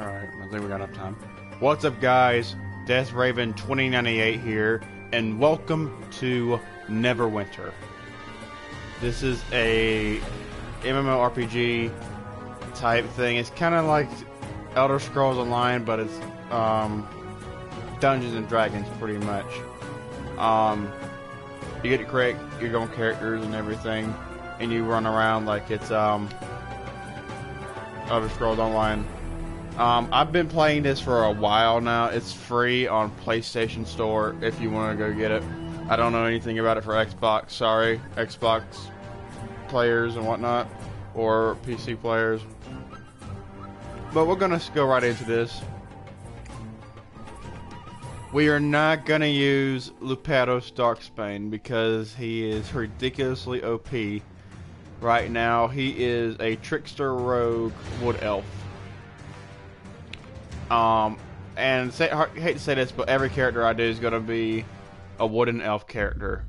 Alright, I think we got enough time. What's up, guys? Death Raven 2098 here, and welcome to Neverwinter. This is a MMORPG type thing. It's kind of like Elder Scrolls Online, but it's Dungeons and Dragons pretty much. You get to create your own characters and everything, and you run around like it's Elder Scrolls Online. I've been playing this for a while now. It's free on PlayStation Store if you want to go get it. I don't know anything about it for Xbox. Sorry, Xbox players and whatnot, or PC players. But we're gonna go right into this. We are not gonna use Lupados Darksbane because he is ridiculously OP. Right now, he is a trickster rogue wood elf. I hate to say this, but every character I do is gonna be a wooden elf character.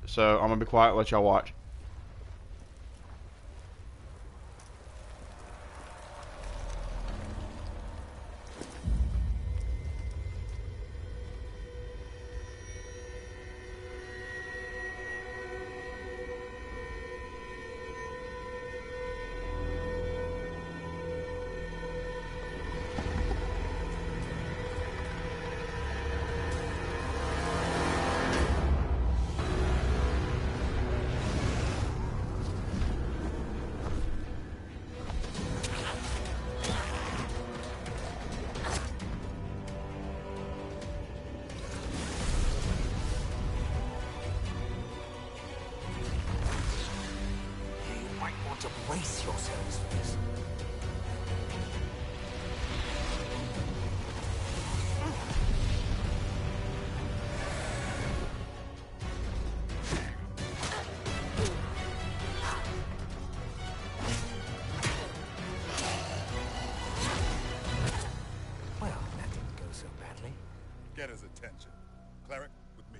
So I'm gonna be quiet and let y'all watch. To brace yourselves for this. Well, that didn't go so badly. Get his attention. Cleric, with me.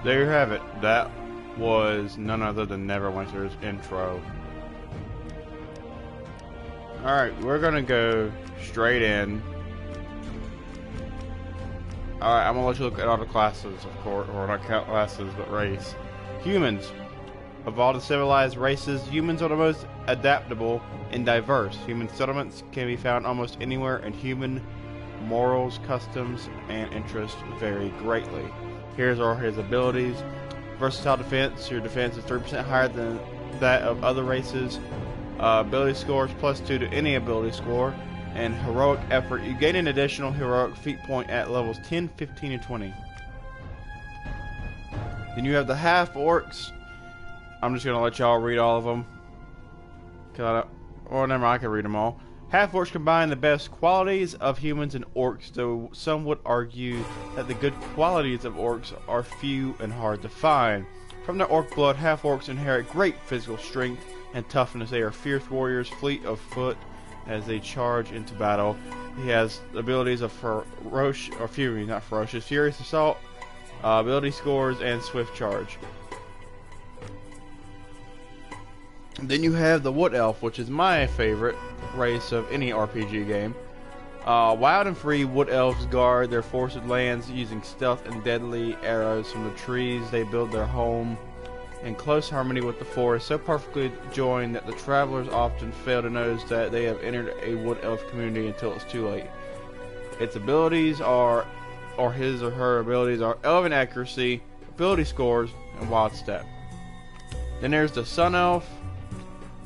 There you have it. That was none other than Neverwinter's intro. Alright, we're gonna go straight in. Alright, I'm gonna let you look at all the classes, of course, or not count classes, but race. Humans. Of all the civilized races, humans are the most adaptable and diverse. Human settlements can be found almost anywhere, and human morals, customs, and interests vary greatly. Here's are his abilities. Versatile defense. Your defense is 3% higher than that of other races. Ability scores +2 to any ability score. And heroic effort. You gain an additional heroic feat point at levels 10, 15, and 20. Then you have the half orcs. I'm just gonna let y'all read all of them. Or never mind, I can read them all. Half orcs combine the best qualities of humans and orcs, though some would argue that the good qualities of orcs are few and hard to find. From their orc blood, half orcs inherit great physical strength and toughness. They are fierce warriors, fleet of foot as they charge into battle. He has abilities of furious assault, ability scores, and swift charge. Then you have the Wood Elf, which is my favorite race of any RPG game. Wild and free, Wood Elves guard their forested lands using stealth and deadly arrows from the trees. They build their home in close harmony with the forest, so perfectly joined that the travelers often fail to notice that they have entered a Wood Elf community until it's too late. Its abilities are, or his or her abilities are, Elven Accuracy, Ability Scores, and Wild Step. Then there's the Sun Elf.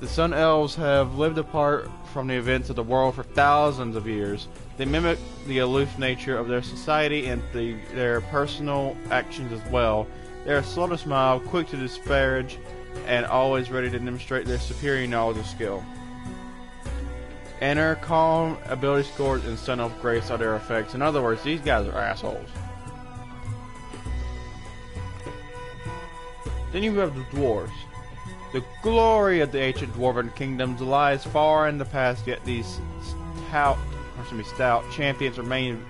The Sun Elves have lived apart from the events of the world for thousands of years. They mimic the aloof nature of their society and their personal actions as well. They are slow to smile, quick to disparage, and always ready to demonstrate their superior knowledge and skill. Inner calm, ability scores, and Sun Elf grace are their effects. In other words, these guys are assholes. Then you have the dwarves. The glory of the ancient dwarven kingdoms lies far in the past, yet these stout champions remain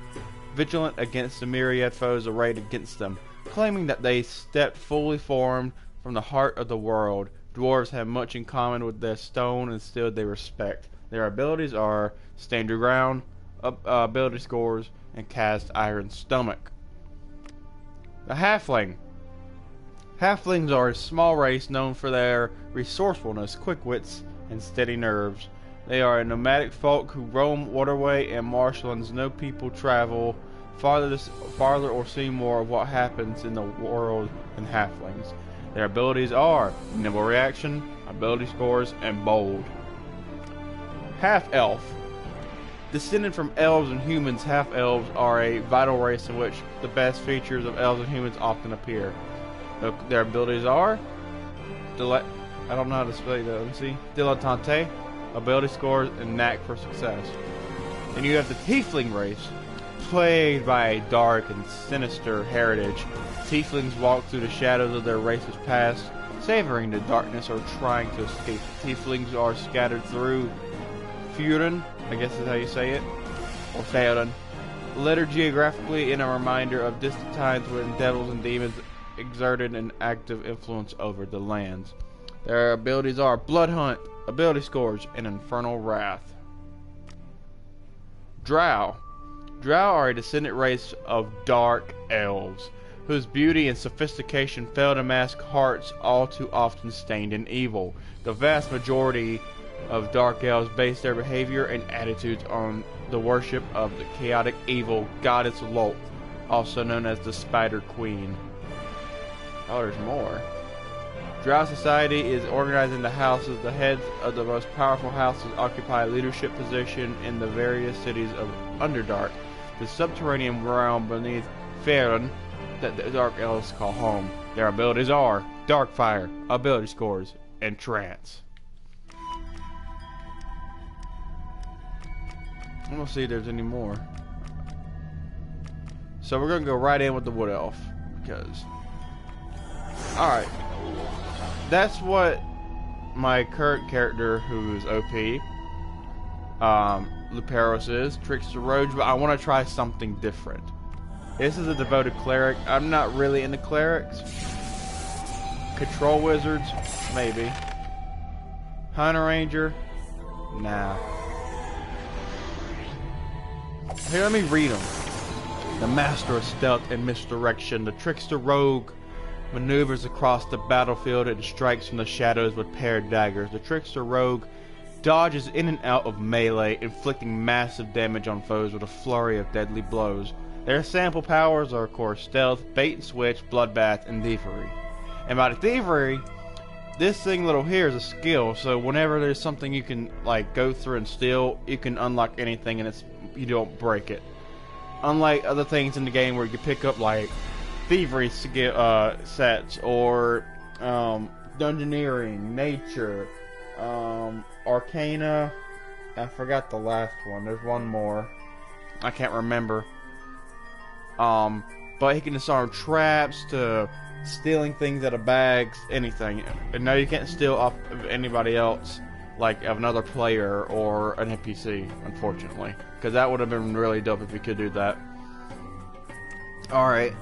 vigilant against the myriad foes arrayed against them, claiming that they stepped fully formed from the heart of the world. Dwarves have much in common with their stone and steel they respect. Their abilities are Stand Your Ground, ability scores, and Cast Iron Stomach. The Halfling. Halflings are a small race known for their resourcefulness, quick wits, and steady nerves. They are a nomadic folk who roam waterway and marshlands. No people travel farther or see more of what happens in the world than halflings. Their abilities are nimble reaction, ability scores, and bold. Half-elf. Descended from elves and humans, half-elves are a vital race in which the best features of elves and humans often appear. Their abilities are I don't know how to spell that. Let me see. Dilettante, ability scores, and knack for success. And you have the Tiefling race, plagued by a dark and sinister heritage. Tieflings walk through the shadows of their race's past, savoring the darkness or trying to escape. Tieflings are scattered through Furen, I guess is how you say it, or Theoden, littered geographically in a reminder of distant times when devils and demons exerted an active influence over the lands. Their abilities are Blood Hunt, ability scores, and Infernal Wrath. Drow. Drow are a descendant race of dark elves, whose beauty and sophistication fail to mask hearts all too often stained in evil. The vast majority of dark elves base their behavior and attitudes on the worship of the chaotic evil goddess Lolth, also known as the Spider Queen. Oh, there's more. Drow society is organized into houses. The heads of the most powerful houses occupy a leadership position in the various cities of Underdark, the subterranean realm beneath Faerun that the Dark Elves call home. Their abilities are Darkfire, ability scores, and Trance. I'm gonna see if there's any more. So we're gonna go right in with the Wood Elf, because alright, that's what my current character, who is OP, Luperos is, Trickster Rogue, but I want to try something different. This is a devoted cleric. I'm not really into clerics. Control wizards, maybe. Hunter Ranger, nah. Here, let me read them. The Master of Stealth and Misdirection. The Trickster Rogue maneuvers across the battlefield and strikes from the shadows with paired daggers. The Trickster Rogue dodges in and out of melee, inflicting massive damage on foes with a flurry of deadly blows. Their sample powers are, of course, Stealth, Bait and Switch, Bloodbath, and Thievery. And by the Thievery, this thing little here is a skill, so whenever there's something you can like go through and steal, you can unlock anything and you don't break it. Unlike other things in the game where you can pick up like Thievery sets or Dungeoneering, Nature, Arcana. I forgot the last one. There's one more. I can't remember. But he can disarm traps to stealing things out of bags, anything. And no, you can't steal off of anybody else, like of another player or an NPC, unfortunately. Because that would have been really dope if you could do that. Alright.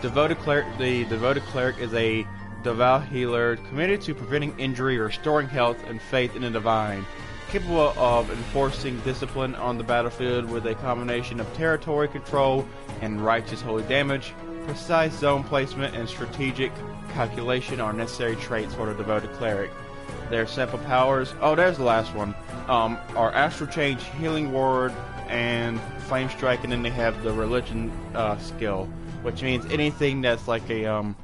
Devoted Cleric. The Devoted Cleric is a devout healer committed to preventing injury, restoring health, and faith in the divine. Capable of enforcing discipline on the battlefield with a combination of territory control and righteous holy damage. Precise zone placement and strategic calculation are necessary traits for the Devoted Cleric. Their sample powers, oh there's the last one, are Astral Change, Healing Word, and Flame Strike, and then they have the Religion skill, which means anything that's like a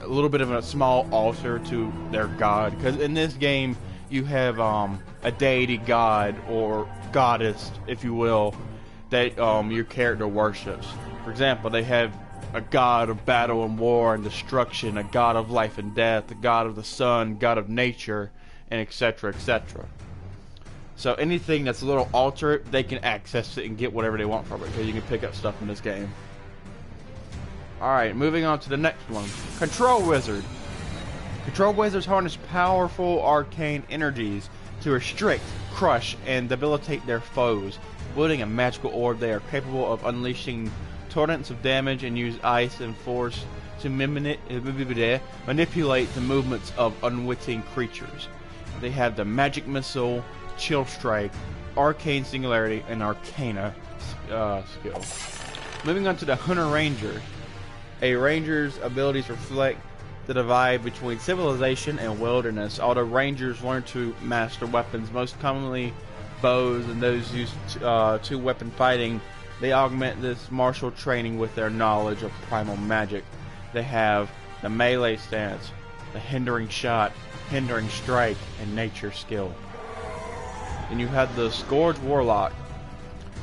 little bit of a small altar to their god, because in this game you have a deity god or goddess, if you will, that your character worships. For example, they have a god of battle and war and destruction, a god of life and death, a god of the sun, god of nature, and etc, etc. So anything that's a little altar, they can access it and get whatever they want from it, because you can pick up stuff in this game. Alright, moving on to the next one. Control Wizard. Control Wizards harness powerful arcane energies to restrict, crush, and debilitate their foes. Wielding a magical orb, they are capable of unleashing torrents of damage and use ice and force to manipulate the movements of unwitting creatures. They have the Magic Missile, Chill Strike, Arcane Singularity, and Arcana skill. Moving on to the Hunter Ranger. A ranger's abilities reflect the divide between civilization and wilderness. Although rangers learn to master weapons, most commonly bows, and those used to weapon fighting, they augment this martial training with their knowledge of primal magic. They have the melee stance, the hindering shot, hindering strike, and nature skill. Then you have the Scourge Warlock.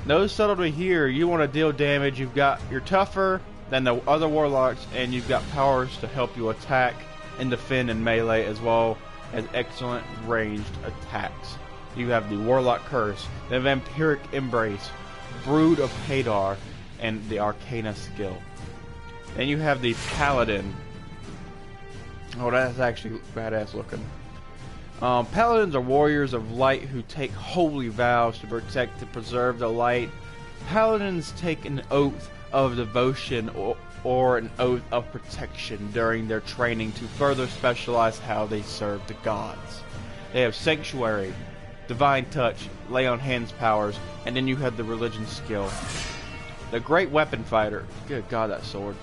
No subtlety here. You want to deal damage, you're tougher than the other warlocks, and you've got powers to help you attack and defend in melee, as well as excellent ranged attacks. You have the Warlock Curse, the Vampiric Embrace, Brood of Hadar, and the Arcana skill. Then you have the Paladin. Oh, that's actually badass looking. Paladins are warriors of light who take holy vows to protect and preserve the light. Paladins take an oath of devotion or an oath of protection during their training to further specialize how they serve the gods. They have Sanctuary, Divine Touch, Lay on Hands powers, and then you have the Religion skill. The Great Weapon Fighter. Good God, that sword.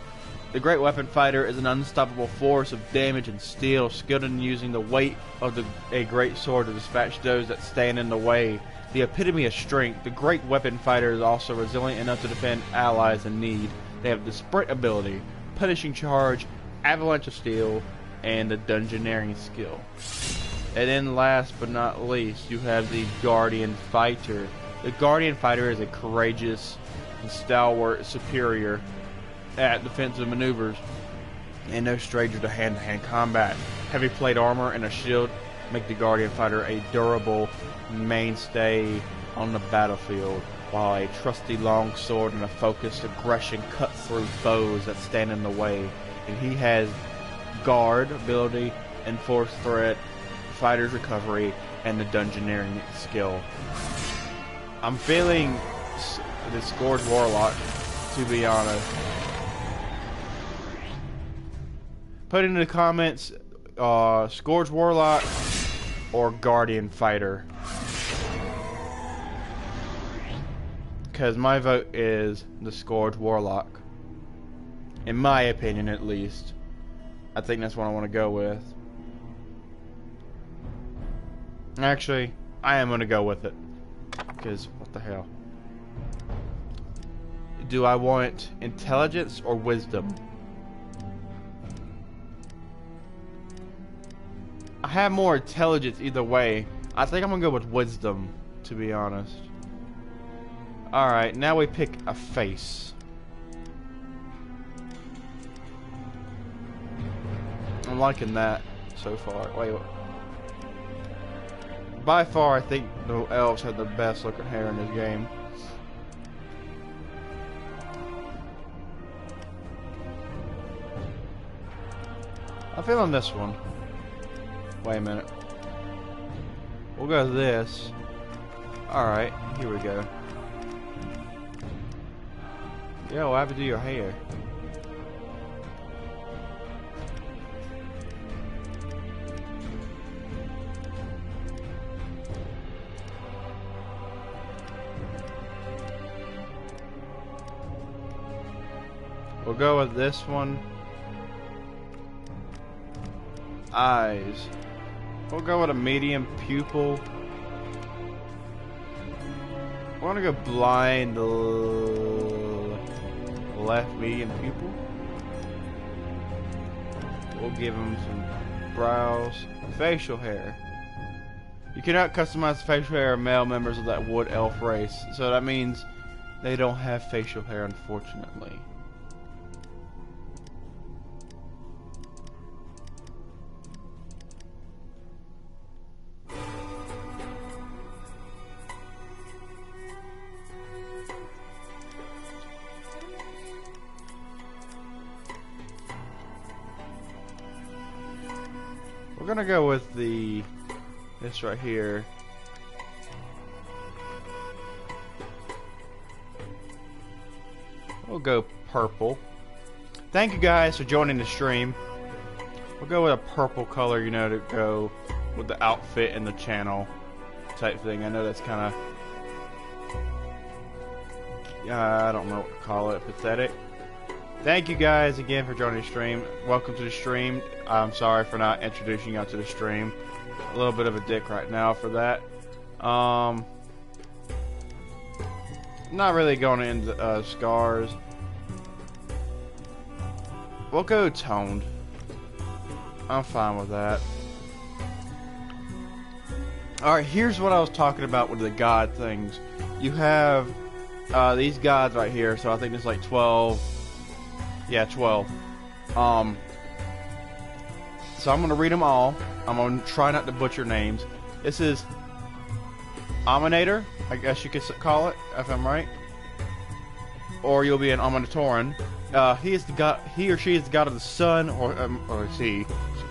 The Great Weapon Fighter is an unstoppable force of damage and steel, skilled in using the weight of a great sword to dispatch those that stand in the way. The epitome of strength, the Great Weapon Fighter is also resilient enough to defend allies in need. They have the Sprint ability, Punishing Charge, Avalanche of Steel, and the Dungeoneering skill. And then last but not least, you have the Guardian Fighter. The Guardian Fighter is a courageous and stalwart superior at defensive maneuvers and no stranger to hand-to-hand combat. Heavy plate armor and a shield make the Guardian Fighter a durable mainstay on the battlefield, while a trusty long sword and a focused aggression cut through foes that stand in the way. And he has Guard ability, Enforce Threat, Fighter's Recovery, and the Dungeoneering skill. I'm feeling the Scourge Warlock, to be honest. Put in the comments Scourge Warlock or Guardian Fighter. because my vote is the Scourge Warlock. In my opinion, at least. I think that's what I want to go with. Actually, I am going to go with it. Because, what the hell? Do I want intelligence or wisdom? I have more intelligence either way. I think I'm going to go with wisdom, to be honest. Alright, now we pick a face. I'm liking that so far. Wait. By far, I think the elves have the best looking hair in this game. I'm feeling this one. Wait a minute. We'll go with this. Alright, here we go. Yo, what happened to your hair? We'll go with this one. Eyes. We'll go with a medium pupil. I want to go blind left medium pupil. We'll give him some brows. Facial hair. You cannot customize the facial hair of male members of that wood elf race. So that means they don't have facial hair, unfortunately. We're gonna go with this right here. We'll go purple. Thank you guys for joining the stream. We'll go with a purple color, you know, to go with the outfit and the channel type thing. I know that's kind of, I don't know what to call it, pathetic. Thank you guys again for joining the stream. Welcome to the stream. I'm sorry for not introducing you to the stream. A little bit of a dick right now for that. Not really going into scars. We'll go toned. I'm fine with that. Alright, here's what I was talking about with the god things. You have these gods right here, so I think there's like 12. Yeah, 12. So I'm going to read them all. I'm going to try not to butcher names. This is Aminator, I guess you could call it, if I'm right. Or you'll be an Aminatorian. He is the god. He or she is the god of the sun, or she.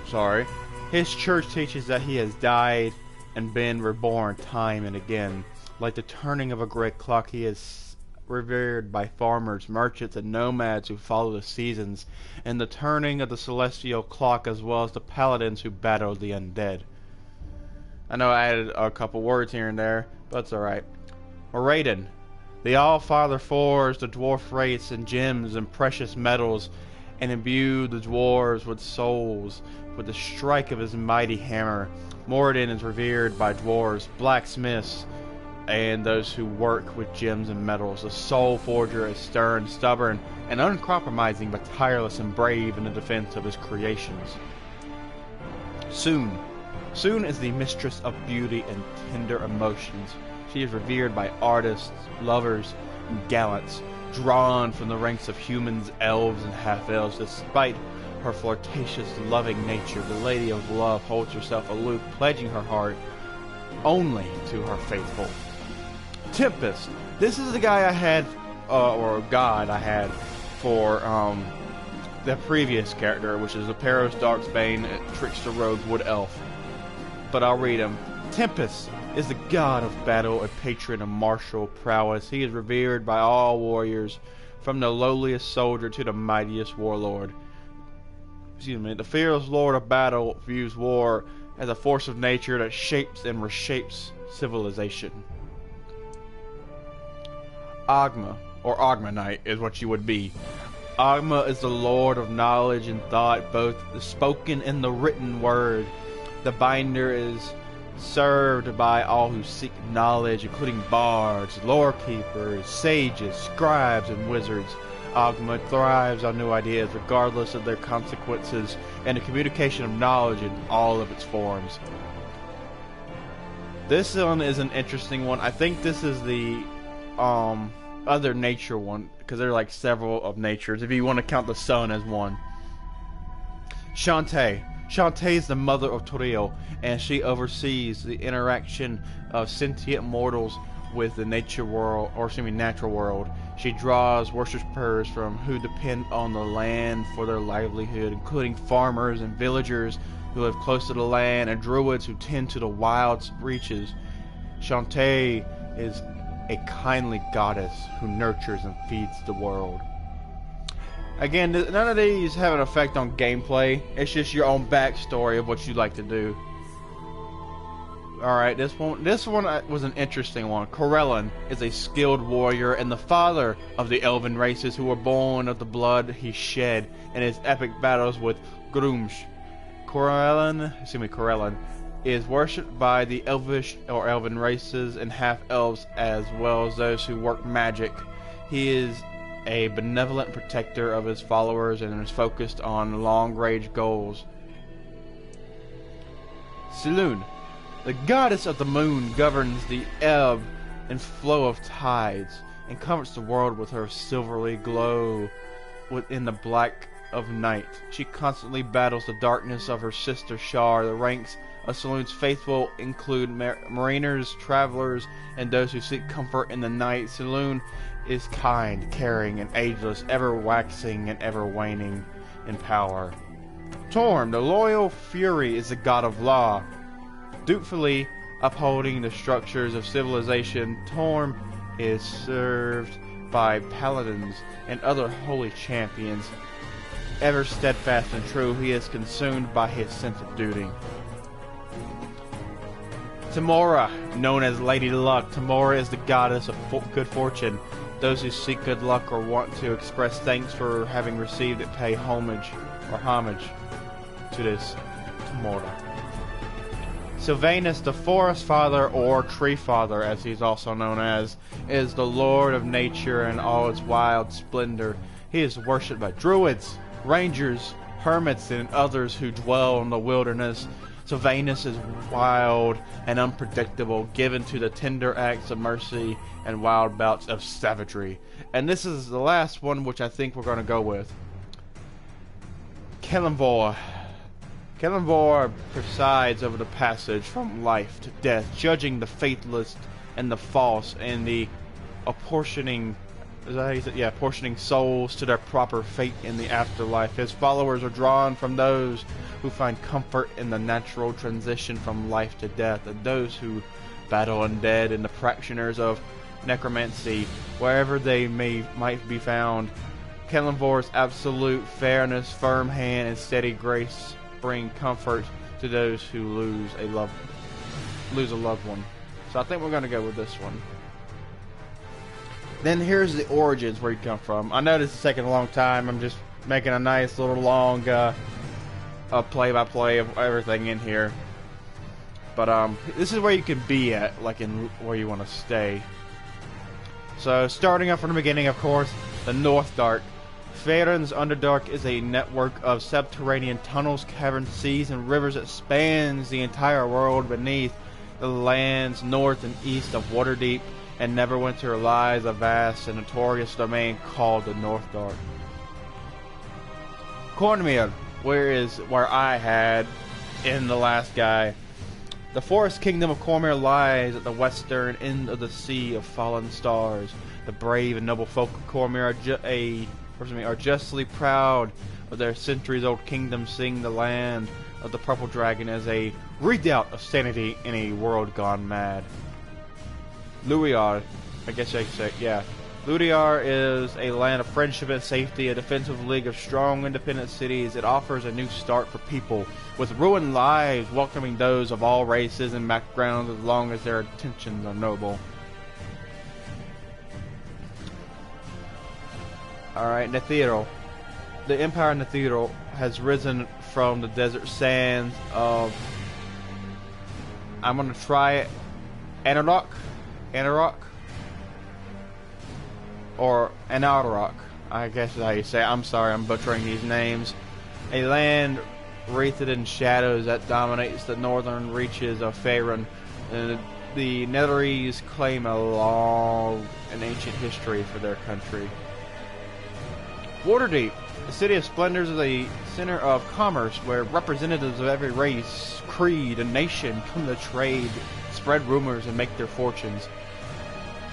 Sorry. His church teaches that he has died and been reborn time and again. Like the turning of a great clock, he is revered by farmers, merchants, and nomads who follow the seasons, and the turning of the celestial clock, as well as the paladins who battle the undead. I know I added a couple words here and there, but it's alright. Raiden. The All-Father forged the dwarf race in gems and precious metals, and imbued the dwarves with souls with the strike of his mighty hammer. Moradin is revered by dwarves, blacksmiths, and those who work with gems and metals. The soul forger is stern, stubborn, and uncompromising, but tireless and brave in the defense of his creations. Soon is the mistress of beauty and tender emotions. She is revered by artists, lovers, and gallants, drawn from the ranks of humans, elves, and half-elves. Despite her flirtatious, loving nature, the Lady of Love holds herself aloof, pledging her heart only to her faithful. Tempest. This is the guy I had, or god I had, for the previous character, which is the Peros Darksbane, Trickster Rogue Wood Elf. But I'll read him. Tempest is the god of battle, a patron of martial prowess. He is revered by all warriors, from the lowliest soldier to the mightiest warlord. Excuse me. The fearless lord of battle views war as a force of nature that shapes and reshapes civilization. Agma, or Agmanite, is what you would be. Agma is the lord of knowledge and thought, both the spoken and the written word. The binder is served by all who seek knowledge, including bards, lore keepers, sages, scribes, and wizards. Agma thrives on new ideas regardless of their consequences and the communication of knowledge in all of its forms. This one is an interesting one. I think this is the other nature one, because there are like several of natures, if you want to count the sun as one. Shantae. Shantae is the mother of Toriel, and she oversees the interaction of sentient mortals with the nature world, or excuse me, natural world. She draws worshippers from who depend on the land for their livelihood, including farmers and villagers who live close to the land, and druids who tend to the wild reaches. Shantae is a kindly goddess who nurtures and feeds the world. Again, none of these have an effect on gameplay. It's just your own backstory of what you like to do. Alright, this one was an interesting one. Corellon is a skilled warrior and the father of the elven races who were born of the blood he shed in his epic battles with Grumsh. Corellon is worshipped by the elvish or elven races and half-elves, as well as those who work magic. He is a benevolent protector of his followers and is focused on long-range goals. Selûne, the goddess of the moon, governs the ebb and flow of tides and comforts the world with her silvery glow within the black of night. She constantly battles the darkness of her sister Shar. The ranks of Selûne's faithful include mariners, travelers, and those who seek comfort in the night. Selûne is kind, caring, and ageless, ever waxing and ever waning in power. Torm, the loyal fury, is the god of law. Dutifully upholding the structures of civilization, Torm is served by paladins and other holy champions. Ever steadfast and true, he is consumed by his sense of duty. Tamora, known as Lady Luck. Tamora is the goddess of good fortune. Those who seek good luck or want to express thanks for having received it pay homage to this Tamora. Sylvanus, the Forest Father, or Tree Father as he's also known as, is the Lord of Nature and all its wild splendor. He is worshipped by druids, rangers, hermits, and others who dwell in the wilderness. Sylvanus is wild and unpredictable, given to the tender acts of mercy and wild bouts of savagery. And this is the last one, which I think we're going to go with. Kelemvor. Kelemvor presides over the passage from life to death, judging the faithless and the false, and the apportioning souls to their proper fate in the afterlife. His followers are drawn from those who find comfort in the natural transition from life to death, and those who battle undead and the practitioners of necromancy, wherever they might be found. Kelemvor's absolute fairness, firm hand, and steady grace bring comfort to those who lose a loved one. So I think we're going to go with this one. Then here's the origins, where you come from. I know this is taking a long time. I'm just making a nice little long play-by-play of everything in here. But this is where you can be at, like in where you want to stay. So starting up from the beginning, of course, the North Dark. Faerun's Underdark is a network of subterranean tunnels, caverns, seas, and rivers that spans the entire world beneath the lands north and east of Waterdeep, and Neverwinter lies a vast and notorious domain called the North Dark. Cornmeal, where I had in the last guy. The forest kingdom of Cormyr lies at the western end of the Sea of Fallen Stars. The brave and noble folk of Cormyr are justly proud of their centuries-old kingdom, seeing the land of the Purple Dragon as a redoubt of sanity in a world gone mad. Luiar, I guess I could say, yeah. Luiar is a land of friendship and safety, a defensive league of strong, independent cities. It offers a new start for people, with ruined lives, welcoming those of all races and backgrounds as long as their intentions are noble. Alright, Nethero. The Empire of Nethero has risen from the desert sands of... I'm gonna try it. Anarok? Or Anarok, I guess is how you say it. I'm sorry, I'm butchering these names. A land wreathed in shadows that dominates the northern reaches of Faerun. The Netherese claim a long and ancient history for their country. Waterdeep, the city of splendors, is a center of commerce where representatives of every race, creed, and nation come to trade, spread rumors, and make their fortunes.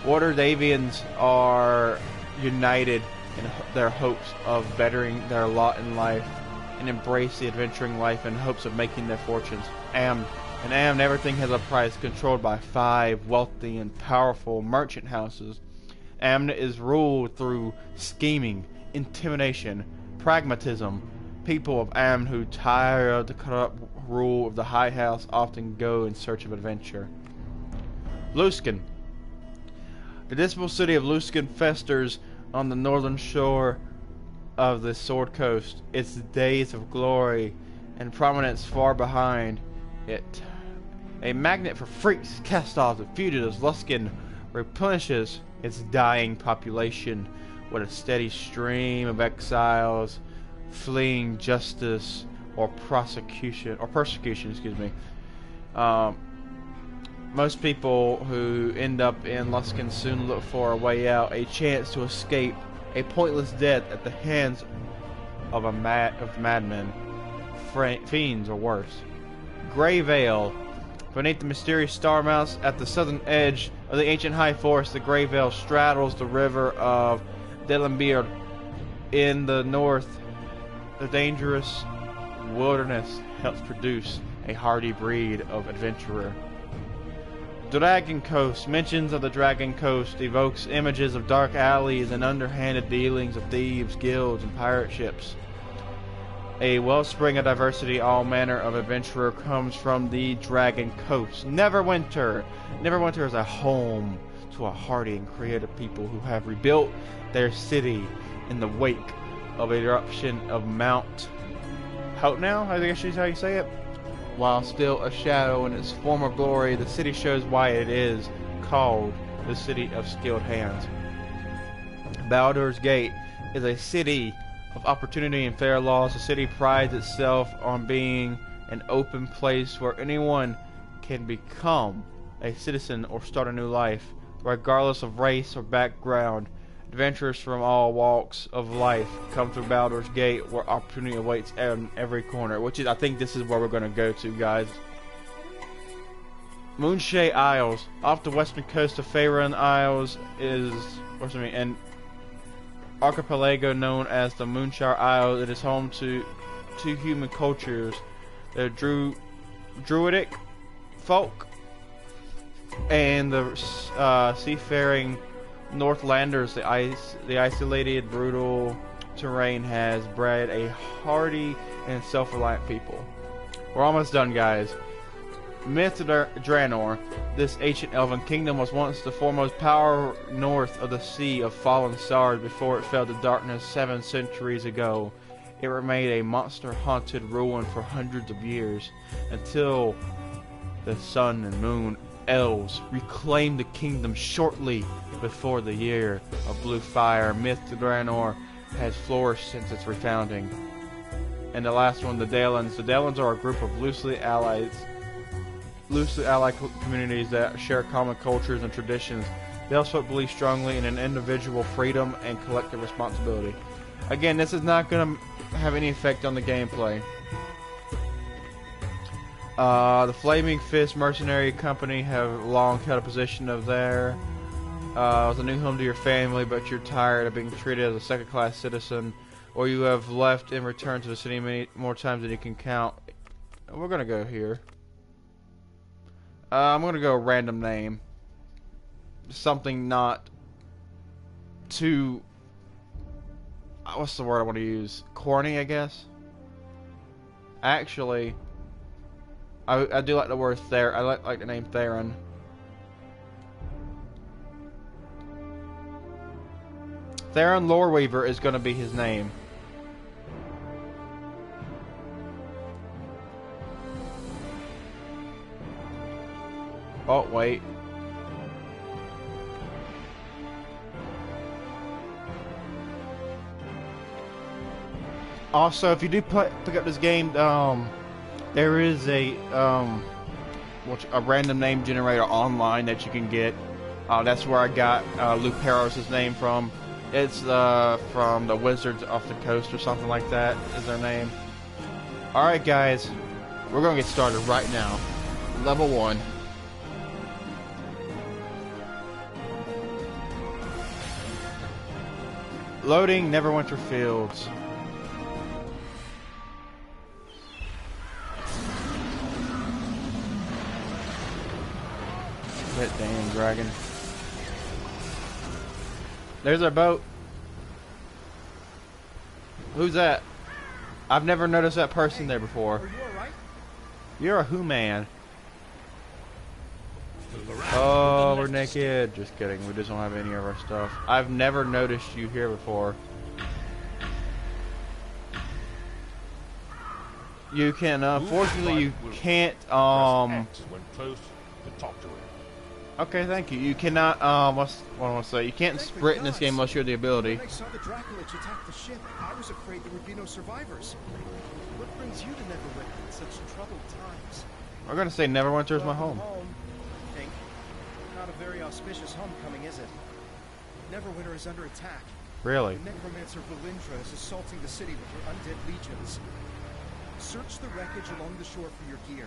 Waterdavians are united in their hopes of bettering their lot in life and embrace the adventuring life in hopes of making their fortunes. And everything has a price, controlled by 5 wealthy and powerful merchant houses. Amn is ruled through scheming, intimidation, pragmatism. People of Amn who tire of the corrupt rule of the High House often go in search of adventure. Luskan. The dismal city of Luskan festers on the northern shore of the Sword Coast, its days of glory and prominence far behind it. A magnet for freaks, cast-offs, and fugitives, Luskan replenishes its dying population with a steady stream of exiles fleeing justice or persecution. Most people who end up in Luskan soon look for a way out, a chance to escape a pointless death at the hands of madmen, fiends, or worse. Grey Vale. Beneath the mysterious star mounts at the southern edge of the ancient high forest, the Grey Vale straddles the river of Delenbeard. In the north, the dangerous wilderness helps produce a hardy breed of adventurer. Dragon Coast. Mentions of the Dragon Coast evokes images of dark alleys and underhanded dealings of thieves, guilds, and pirate ships. A wellspring of diversity, all manner of adventurer comes from the Dragon Coast. Neverwinter. Neverwinter is a home to a hardy and creative people who have rebuilt their city in the wake of the eruption of Mount Hotnow, I guess is how you say it. While still a shadow in its former glory, the city shows why it is called the City of Skilled Hands. Baldur's Gate is a city of opportunity and fair laws. The city prides itself on being an open place where anyone can become a citizen or start a new life, regardless of race or background. Adventurers from all walks of life come through Baldur's Gate, where opportunity awaits in every corner. Which is, I think this is where we're going to go to, guys. Moonshae Isles, off the western coast of Faerun Isles, is an archipelago known as the Moonshae Isles. It is home to 2 human cultures: the Druidic folk and the seafaring Northlanders. The isolated, brutal terrain has bred a hardy and self-reliant people. We're almost done, guys. Myth Draenor. This ancient elven kingdom was once the foremost power north of the Sea of Fallen Stars before it fell to darkness 7 centuries ago. It remained a monster-haunted ruin for hundreds of years, until the sun and moon elves reclaimed the kingdom shortly before the year of blue fire. Myth Draenor has flourished since its refounding. And the last one, the Dalens. The Dalens are a group of loosely allied communities that share common cultures and traditions. They also believe strongly in an individual freedom and collective responsibility. Again, this is not going to have any effect on the gameplay. The Flaming Fist Mercenary Company have long held a position of there. It was a new home to your family, but you're tired of being treated as a second-class citizen, or you have left and returned to the city many more times than you can count. We're gonna go here. I'm gonna go random name. Something not too... what's the word I want to use? Corny, I guess? Actually, I do like the word I like the name Theron. Theron Loreweaver is going to be his name. Oh, wait. Also, if you do pick up this game, there is a random name generator online that you can get. That's where I got Luperos' name from. It's from the Wizards off the Coast or something like that is their name. Alright guys, we're going to get started right now. Level 1. Loading Neverwinter Fields. That damn dragon. There's our boat. Who's that? I've never noticed that person there before. Are you alright? You're a who man. Oh, we're naked. Just kidding. We just don't have any of our stuff. I've never noticed you here before. You can, unfortunately, you can't, Okay, thank you. You cannot, what do I want to say? You can't sprint in this game unless you have the ability. When I saw the Draculich attack the ship, I was afraid there would be no survivors. What brings you to Neverwinter in such troubled times? We're going to say Neverwinter is my home. I think. Not a very auspicious homecoming, is it? Neverwinter is under attack. Really? The necromancer Valindra is assaulting the city with her undead legions. Search the wreckage along the shore for your gear.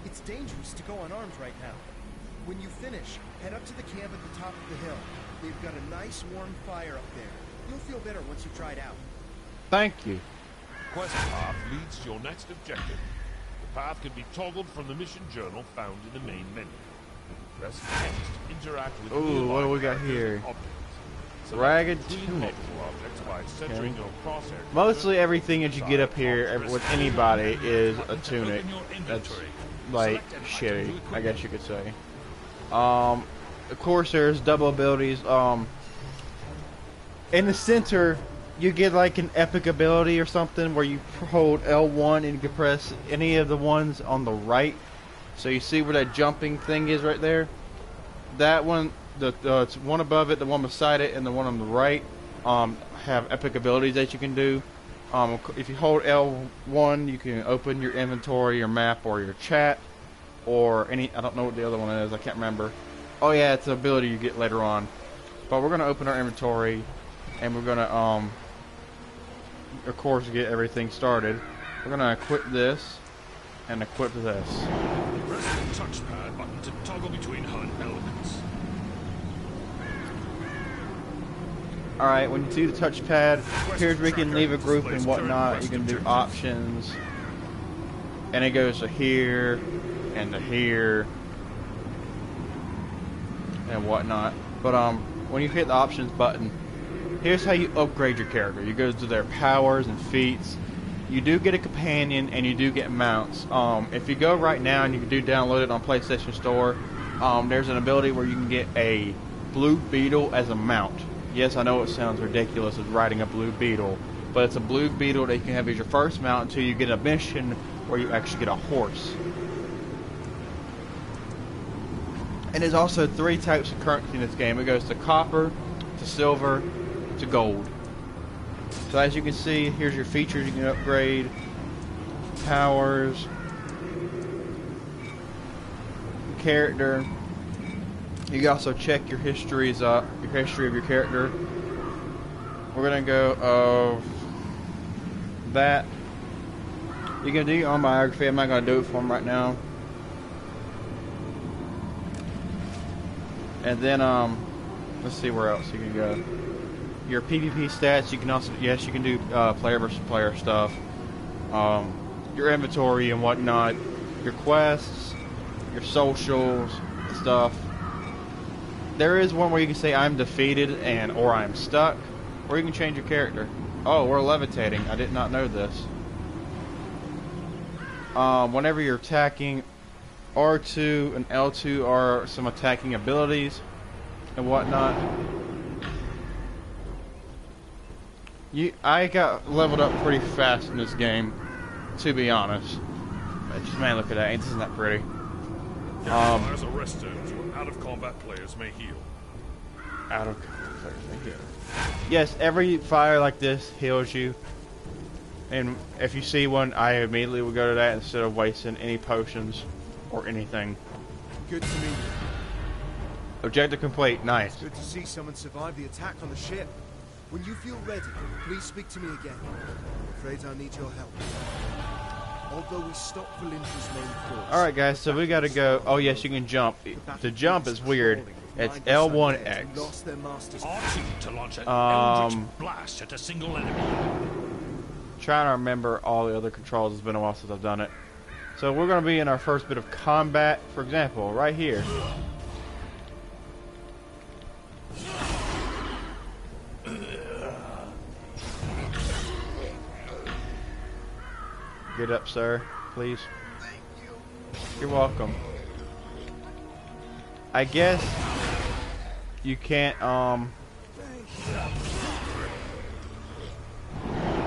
It's dangerous to go unarmed right now. When you finish, head up to the camp at the top of the hill. They've got a nice warm fire up there. You'll feel better once you've tried out. Thank you. Quest path leads to your next objective. The path can be toggled from the mission journal found in the main menu. Press text, interact with Ooh, what do we got here? Ragged tunic. Okay. Mostly everything that you get up here with anybody is a tunic. That's like shitty, I guess you could say. Of course there's double abilities. In the center you get like an epic ability or something where you hold L1 and you can press any of the ones on the right. So you see where that jumping thing is right there? That one, it's one above it, the one beside it, and the one on the right have epic abilities that you can do. If you hold L1, you can open your inventory, your map, or your chat, or any. I don't know what the other one is. I can't remember. Oh yeah, it's an ability you get later on. But we're gonna open our inventory, and we're gonna of course, get everything started. We're gonna equip this and equip this. Press the touchpad button to toggle between HUD elements. Alright, when you see the touchpad, here's where you can leave a group and whatnot. You can do options. And it goes to here, and to here, and whatnot. But when you hit the options button, here's how you upgrade your character. You go to their powers and feats. You do get a companion, and you do get mounts. If you go right now, and you do download it on PlayStation Store, there's an ability where you can get a blue beetle as a mount. Yes, I know it sounds ridiculous as riding a blue beetle, but it's a blue beetle that you can have as your first mount until you get a mission where you actually get a horse. And there's also 3 types of currency in this game. It goes to copper, to silver, to gold. So as you can see, here's your features you can upgrade, powers, character. You can also check your histories up, your history of your character. We're gonna go of that. You can do your own biography. I'm not gonna do it for them right now. And then let's see where else you can go. Your PvP stats. You can also, yes, you can do player versus player stuff. Your inventory and whatnot. Your quests, your socials, stuff. There is one where you can say I'm defeated or I'm stuck, or you can change your character. Oh, we're levitating. I did not know this. Whenever you're attacking, R2 and L2 are some attacking abilities and whatnot. I got leveled up pretty fast in this game, to be honest. But just, man, look at that. Isn't that pretty? There's a rest zone where out-of-combat players may heal. Out of players may heal. Yes, every fire like this heals you. And if you see one, I immediately would go to that instead of wasting any potions or anything. Good to meet you. Objective complete. Nice. Good to see someone survive the attack on the ship. When you feel ready, please speak to me again. I'm afraid I need your help. Although we stopped Valindra's main force. Alright guys, so we gotta go. Oh yes, you can jump. To jump is weird. It's L1X. R2 to launch an eldritch blast at a single enemy. Trying to remember all the other controls. It's been a while since I've done it. So we're going to be in our first bit of combat. For example, right here. Get up, sir, please. You're welcome. I guess you can't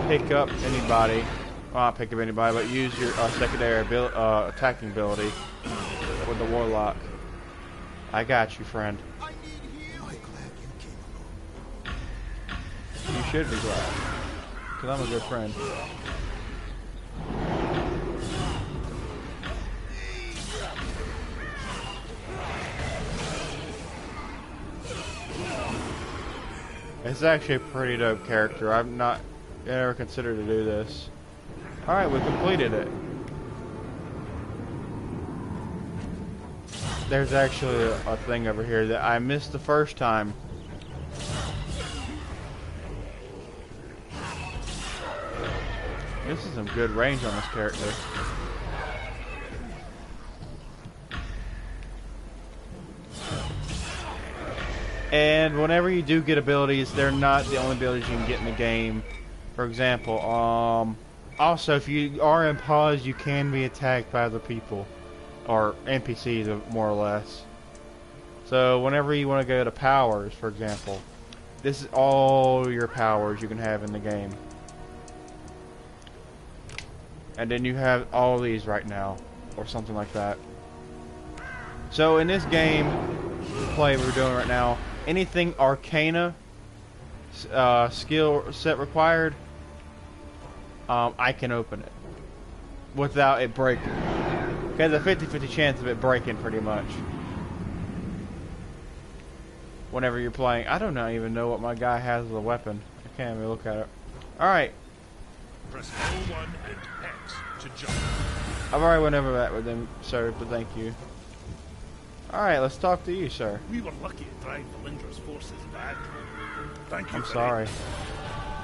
pick up anybody. Well, not pick up anybody, but use your secondary attacking ability with the warlock. I got you, friend. You should be glad, because I'm a good friend. It's actually a pretty dope character. I've not ever considered to do this. Alright, we completed it. There's actually a thing over here that I missed the first time. This is some good range on this character. And whenever you do get abilities, they're not the only abilities you can get in the game. For example, also if you are in pause, you can be attacked by other people. Or NPCs, more or less. So whenever you want to go to powers, for example, this is all your powers you can have in the game. And then you have all these right now, or something like that. So in this game play we're doing right now, anything Arcana skill set required, I can open it without it breaking. There's a 50-50 chance of it breaking pretty much. Whenever you're playing, I don't even know what my guy has as a weapon. I can't even look at it. Alright. Press L1 and X to jump. I've already went over that with him, sir, but thank you. Alright, let's talk to you, sir. We were lucky to drive Valindra's forces back. Thank you. I'm for sorry. it.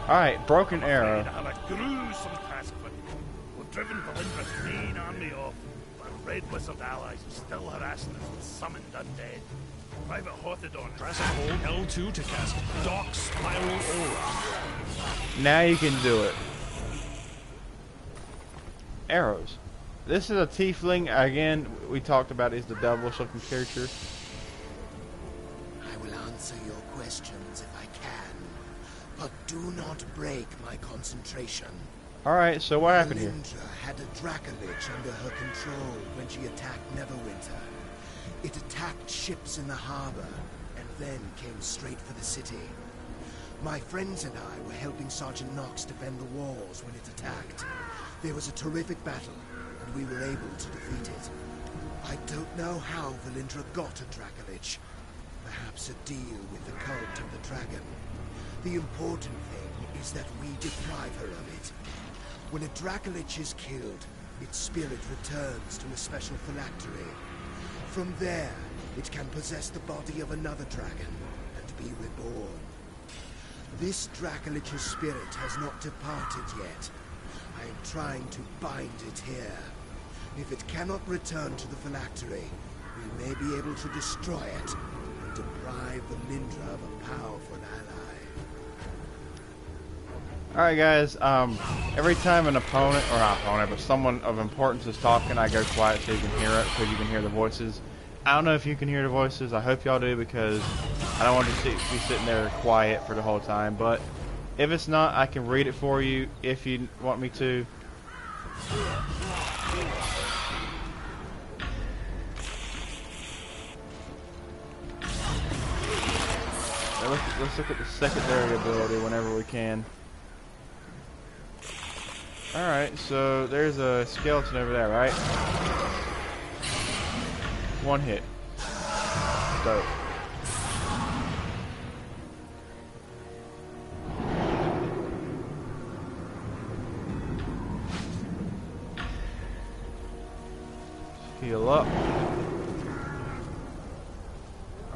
Alright, broken I'm afraid arrow. I have a gruesome task for you. We've driven Valindra's main army off, but Red Wizard allies are still harassing us with summoned undead. Private Hothodon, Press and hold L2 to cast Dark Spiral Aura. Now you can do it. Arrows. This is a tiefling. Again, we talked about is the devilish looking creature. I will answer your questions if I can, but do not break my concentration. Alright, so what happened here? Valindra had a Dracolich under her control when she attacked Neverwinter. It attacked ships in the harbor, and then came straight for the city. My friends and I were helping Sergeant Knox defend the walls when it attacked. There was a terrific battle, and we were able to defeat it. I don't know how Valindra got a Dracolich. Perhaps a deal with the cult of the dragon. The important thing is that we deprive her of it. When a Dracolich is killed, its spirit returns to a special phylactery. From there, it can possess the body of another dragon and be reborn. This Dracolich's spirit has not departed yet. I am trying to bind it here. If it cannot return to the phylactery, we may be able to destroy it and deprive Valindra of a powerful ally. Alright guys, every time an opponent, or not opponent, but someone of importance is talking, I go quiet so you can hear it, because you can hear the voices. I don't know if you can hear the voices, I hope y'all do, because I don't want to be sitting there quiet for the whole time, but If it's not, I can read it for you if you want me to. Now let's look at the secondary ability whenever we can. Alright, so there's a skeleton over there, right? One hit. Dope. Heal up.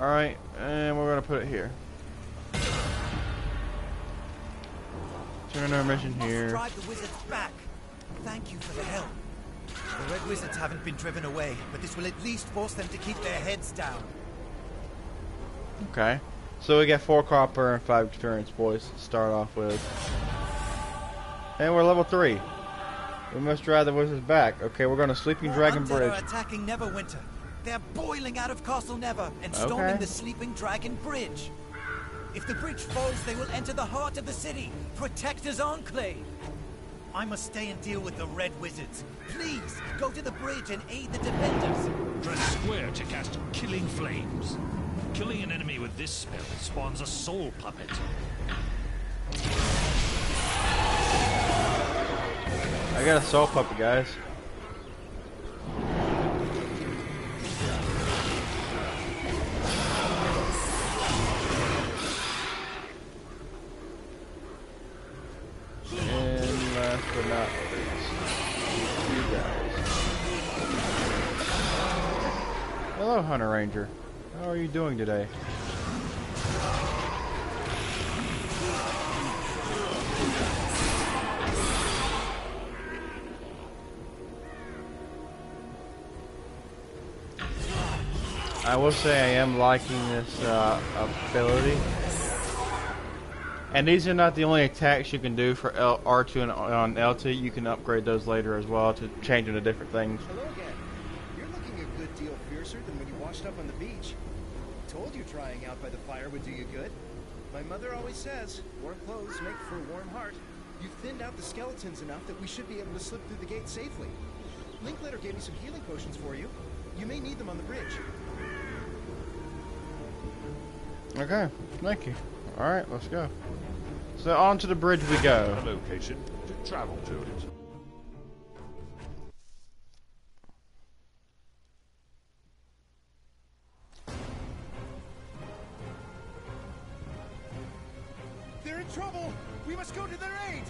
Alright, and we're gonna put it here. Turn our mission here. Drive the wizards back. Thank you for the help. The red wizards haven't been driven away, but this will at least force them to keep their heads down. Okay. So we got 4 copper and 5 experience, boys, to start off with. And we're level 3. We must drive the wizards back. Okay, we're going to Sleeping Dragon Undead Bridge. are attacking Neverwinter. They're boiling out of Castle Never and storming the Sleeping Dragon Bridge. If the bridge falls, they will enter the heart of the city. Protector's Enclave. I must stay and deal with the red wizards. Please, go to the bridge and aid the defenders. Press square to cast Killing Flames. Killing an enemy with this spell spawns a soul puppet. I got a soul puppet, guys. And last but not least, you guys. Hello, Hunter Ranger. How are you doing today? I will say I am liking this ability. And these are not the only attacks you can do for R2 and on L2. You can upgrade those later as well to change into different things. Hello again. You're looking a good deal fiercer than when you washed up on the beach. Told you trying out by the fire would do you good. My mother always says, warm clothes make for a warm heart. You've thinned out the skeletons enough that we should be able to slip through the gate safely. Linklater gave me some healing potions for you. You may need them on the bridge. Okay, thank you. Alright, let's go. So on to the bridge we go. A location to travel to it. They're in trouble! We must go to their aid!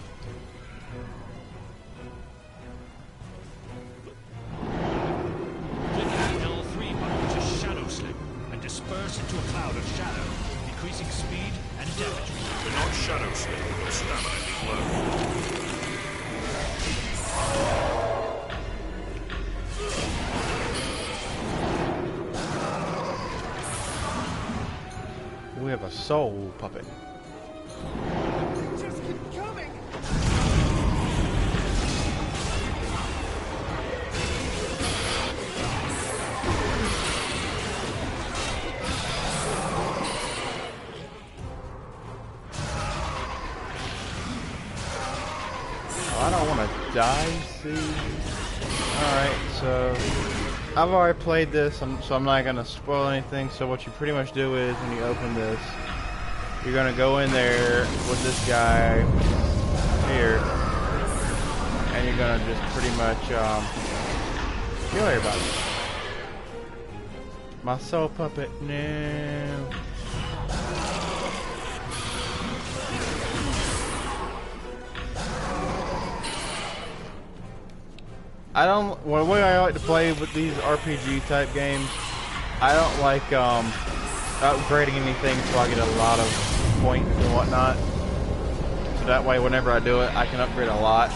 Click the L3 button to shadow slip and disperse into a cloud of shadow, decreasing speed and damage. We're not shadow slip, but stamina is low. We have a soul puppet. Just keep coming! I don't want to die, see? Alright, so I've already played this, so I'm not going to spoil anything. So what you pretty much do is when you open this, you're going to go in there with this guy here, and you're going to just pretty much kill everybody. My soul puppet, no. Well, the way I like to play with these RPG type games, I don't like upgrading anything so I get a lot of points and whatnot. So that way, whenever I do it, I can upgrade a lot.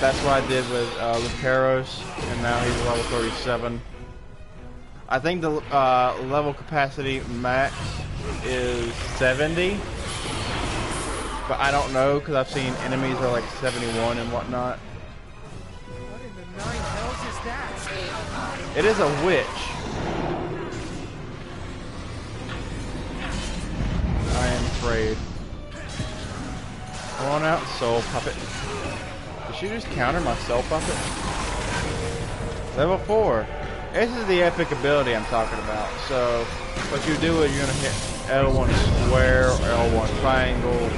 That's what I did with Lucaros, and now he's level 37. I think the level capacity max is 70. But I don't know, because I've seen enemies are like 71 and whatnot. What in the 9 hells is that? It is a witch. I am afraid. Come on out, soul puppet. Did she just counter my soul puppet? Level 4. This is the epic ability I'm talking about. So, what you do is you're going to hit L1 square, or L1 triangle, or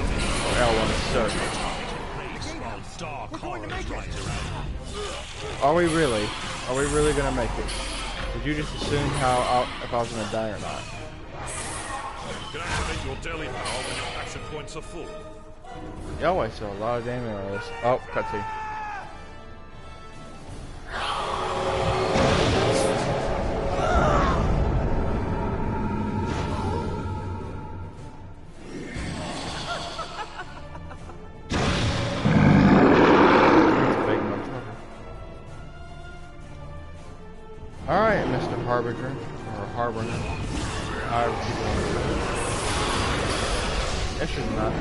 L1 circle. Are we really? Are we really going to make it? Did you just assume if I was going to die or not? You can activate your daily power when your action points are full. Y'all waste a lot of damage on this. Oh, cutscene. Alright, Mr. Harbinger, or Harbinger. This is not.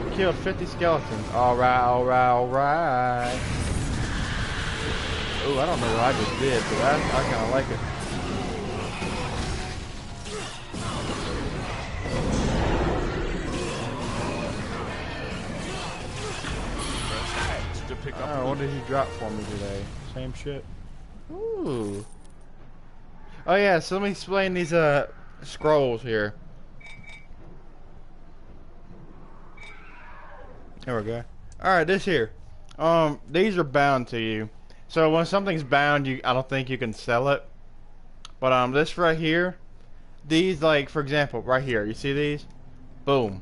We killed 50 skeletons. Alright, alright, alright. Ooh, I don't know what I just did, but I kind of like it. Oh, what did you drop for me today? Same shit. Ooh. Oh yeah, so let me explain these scrolls here. There we go. Alright, this here. These are bound to you. So when something's bound, I don't think you can sell it. But this right here, these, like, for example, right here, you see these? Boom.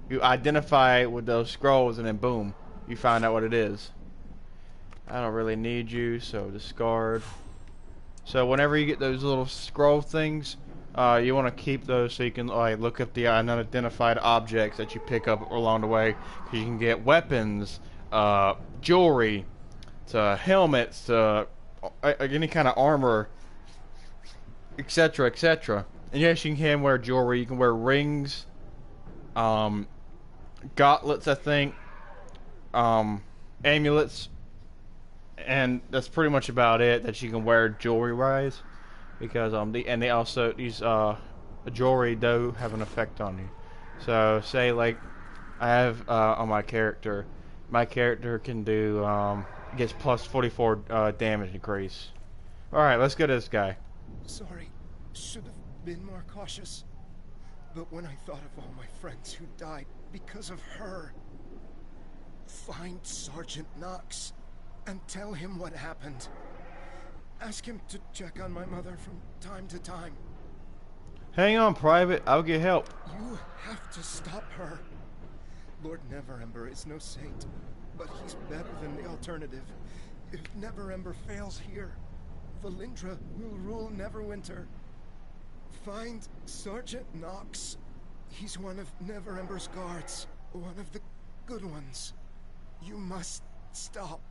You identify with those scrolls and then boom, you find out what it is. I don't really need you, so discard. So whenever you get those little scroll things, you want to keep those so you can like look up the unidentified objects that you pick up along the way. You can get weapons, jewelry, to helmets, to any kind of armor, etc., etc. And yes, you can wear jewelry. You can wear rings, gauntlets, I think, amulets. And that's pretty much about it that you can wear jewelry wise, because they also these jewelry do have an effect on you. So say like I have on my character can do gets plus 44 damage increase. All right, let's go to this guy. Sorry, should have been more cautious. But when I thought of all my friends who died because of her, find Sergeant Knox and tell him what happened. Ask him to check on my mother from time to time. Hang on, Private. I'll get help. You have to stop her. Lord Neverember is no saint, but he's better than the alternative. If Neverember fails here, Valindra will rule Neverwinter. Find Sergeant Knox. He's one of Neverember's guards, one of the good ones. You must stop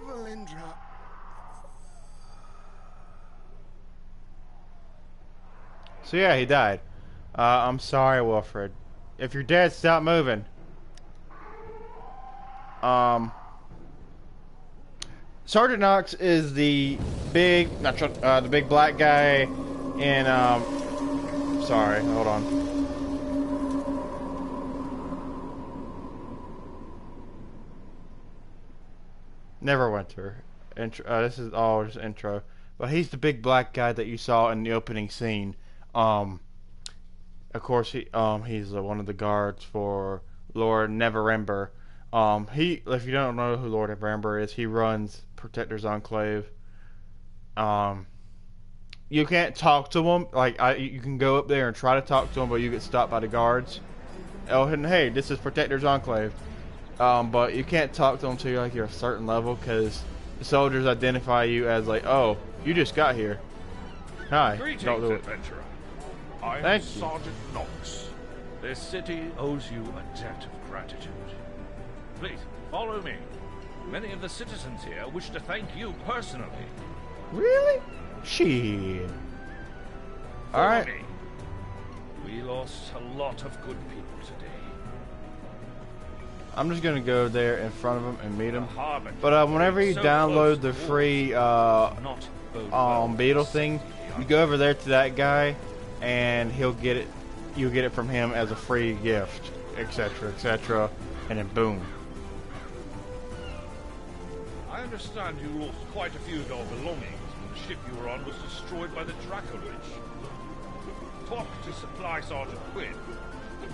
Valindra. So yeah, he died. I'm sorry, Wilfred. If you're dead, stop moving. Sergeant Knox is the big, the big black guy in, sorry, hold on. Neverwinter. This is all just intro. But he's the big black guy that you saw in the opening scene. Of course, he's one of the guards for Lord Neverember. If you don't know who Lord Neverember is, he runs Protector's Enclave. You can't talk to him. You can go up there and try to talk to him, but you get stopped by the guards. Oh, and hey, this is Protector's Enclave. But you can't talk to them until you're a certain level, because the soldiers identify you as like, oh, you just got here. Hi. Greetings, don't do it. adventurer. I am Thank you. Sergeant Knox. This city owes you a debt of gratitude. Please, follow me. Many of the citizens here wish to thank you personally. Really? Shit. Follow Alright. me. We lost a lot of good people today. I'm just gonna go there in front of him and meet him. The Harbinger But whenever you so download close the to free not bode well beetle for thing, the you go over there to that guy, and he'll get it. you get it from him as a free gift, etc., etc., and then boom. I understand you lost quite a few of your belongings when the ship you were on was destroyed by the Draco Lich. Talk to Supply Sergeant Quinn.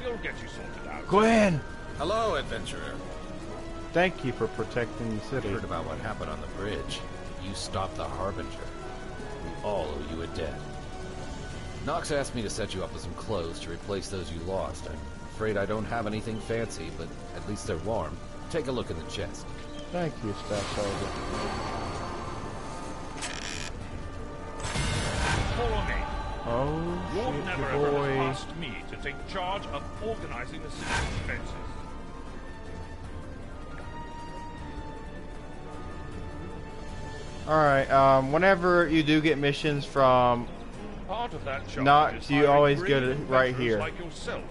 He'll get you sorted out. Quinn! Hello, adventurer. Thank you for protecting the city. I heard about what happened on the bridge. You stopped the Harbinger. We all owe you a debt. Nox asked me to set you up with some clothes to replace those you lost. I'm afraid I don't have anything fancy, but at least they're warm. Take a look in the chest. Thank you, Staff Sergeant. Follow me. Oh, You'll shit, never your ever boy. asked me to take charge of organizing the city's defenses. Alright, whenever you do get missions from Part of that charge Nox, is you hiring always go brave to right adventurers here. like yourself.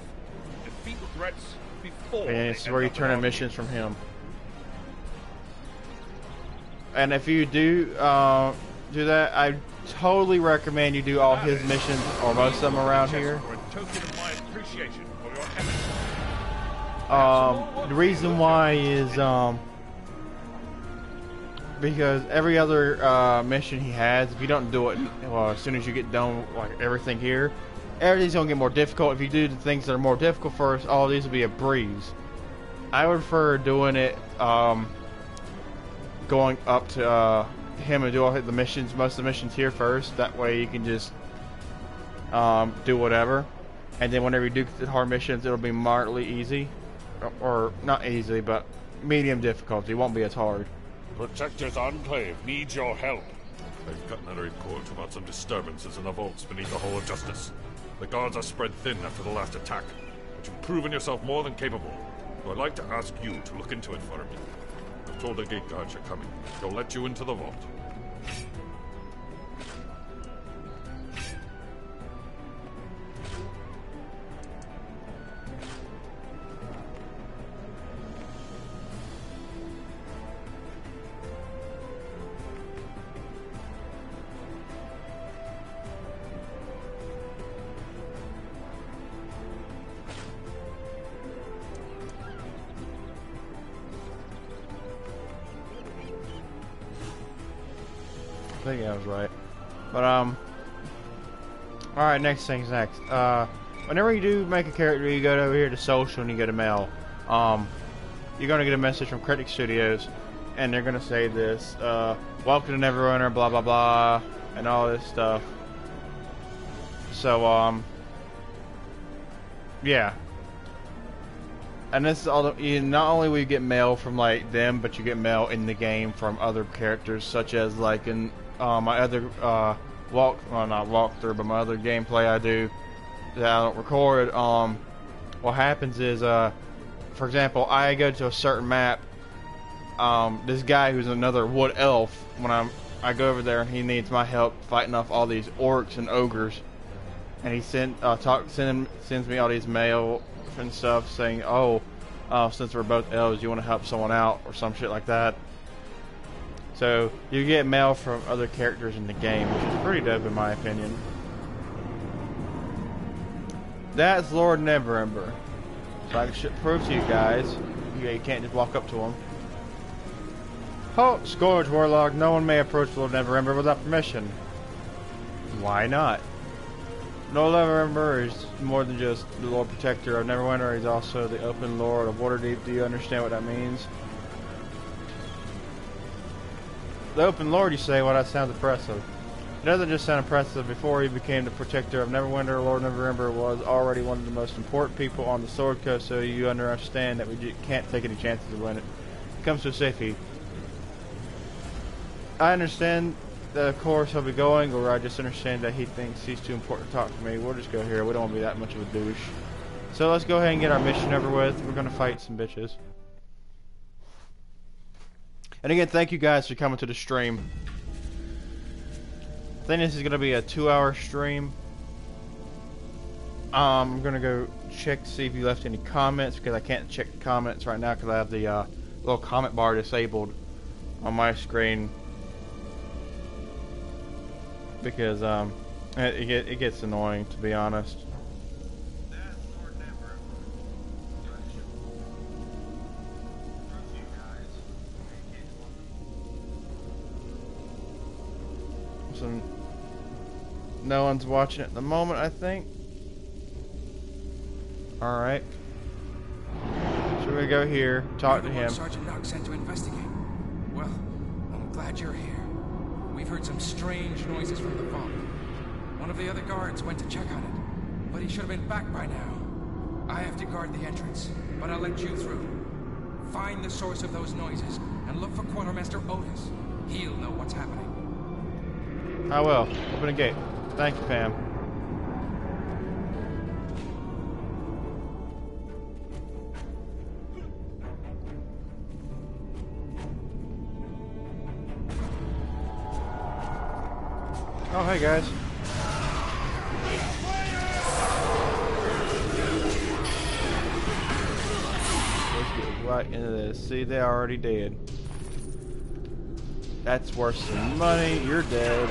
Defeat threats before And they it's end where you up turn in around missions from him. And if you do do that, I totally recommend you do all his missions, or most of them around here. For a token of my appreciation for your efforts. The reason why is because every other mission he has, if you don't do it, well, as soon as you get done like everything here, everything's gonna get more difficult. If you do the things that are more difficult first, all these will be a breeze. I would prefer doing it going up to him and do all the missions, most of the missions here first. That way you can just do whatever, and then whenever you do the hard missions, it'll be moderately easy, or not easy, but medium difficulty. It won't be as hard. Protector's Enclave needs your help. I've gotten a report about some disturbances in the vaults beneath the Hall of Justice. The guards are spread thin after the last attack, but you've proven yourself more than capable. So I'd like to ask you to look into it for me. I've told the gate guards you're coming. They'll let you into the vault. I think I was right. But, alright, next thing's next. Whenever you do make a character, you go over here to social and you go to mail. You're gonna get a message from Critic Studios, and they're gonna say this, welcome to Neverwinter, blah blah blah, and all this stuff. So, yeah. And this is all not only will you get mail from like them, but you get mail in the game from other characters, such as like in my other not walkthrough, but my other gameplay I do that I don't record. What happens is, for example, I go to a certain map. This guy who's another wood elf, when I go over there and he needs my help fighting off all these orcs and ogres, and he sends me all these mail and stuff saying, oh, since we're both elves, you want to help someone out or some shit like that. So you get mail from other characters in the game, which is pretty dope in my opinion. That's Lord Neverwinter. So I should prove to you guys, you can't just walk up to him. Halt, Scourge Warlock. No one may approach Lord Neverwinter without permission. Why not? Lord Neverwinter is more than just the Lord Protector of Neverwinter. He's also the Open Lord of Waterdeep. Do you understand what that means? The Open Lord, you say? Well, that sounds impressive. It doesn't just sound impressive. Before he became the Protector of Neverwinter, Lord Neverwinter was already one of the most important people on the Sword Coast, so you understand that we can't take any chances when it comes to safety. I understand that, of course, he'll be going, or I just understand that he thinks he's too important to talk to me. We'll just go here. We don't want to be that much of a douche. So let's go ahead and get our mission over with. We're going to fight some bitches. And again, thank you guys for coming to the stream. I think this is going to be a 2-hour stream. I'm going to go check to see if you left any comments, because I can't check the comments right now because I have the little comment bar disabled on my screen. Because it gets annoying, to be honest. and no one's watching at the moment, I think. Alright. So we're gonna go here, talk to him. Sergeant Knox sent to investigate. Well, I'm glad you're here. We've heard some strange noises from the vault. One of the other guards went to check on it, but he should have been back by now. I have to guard the entrance, but I'll let you through. Find the source of those noises, and look for Quartermaster Otis. He'll know what's happening. I will. Open a gate. Thank you, Pam. Oh, hey guys. Let's get right into this. See, they're already dead. That's worth some money. You're dead.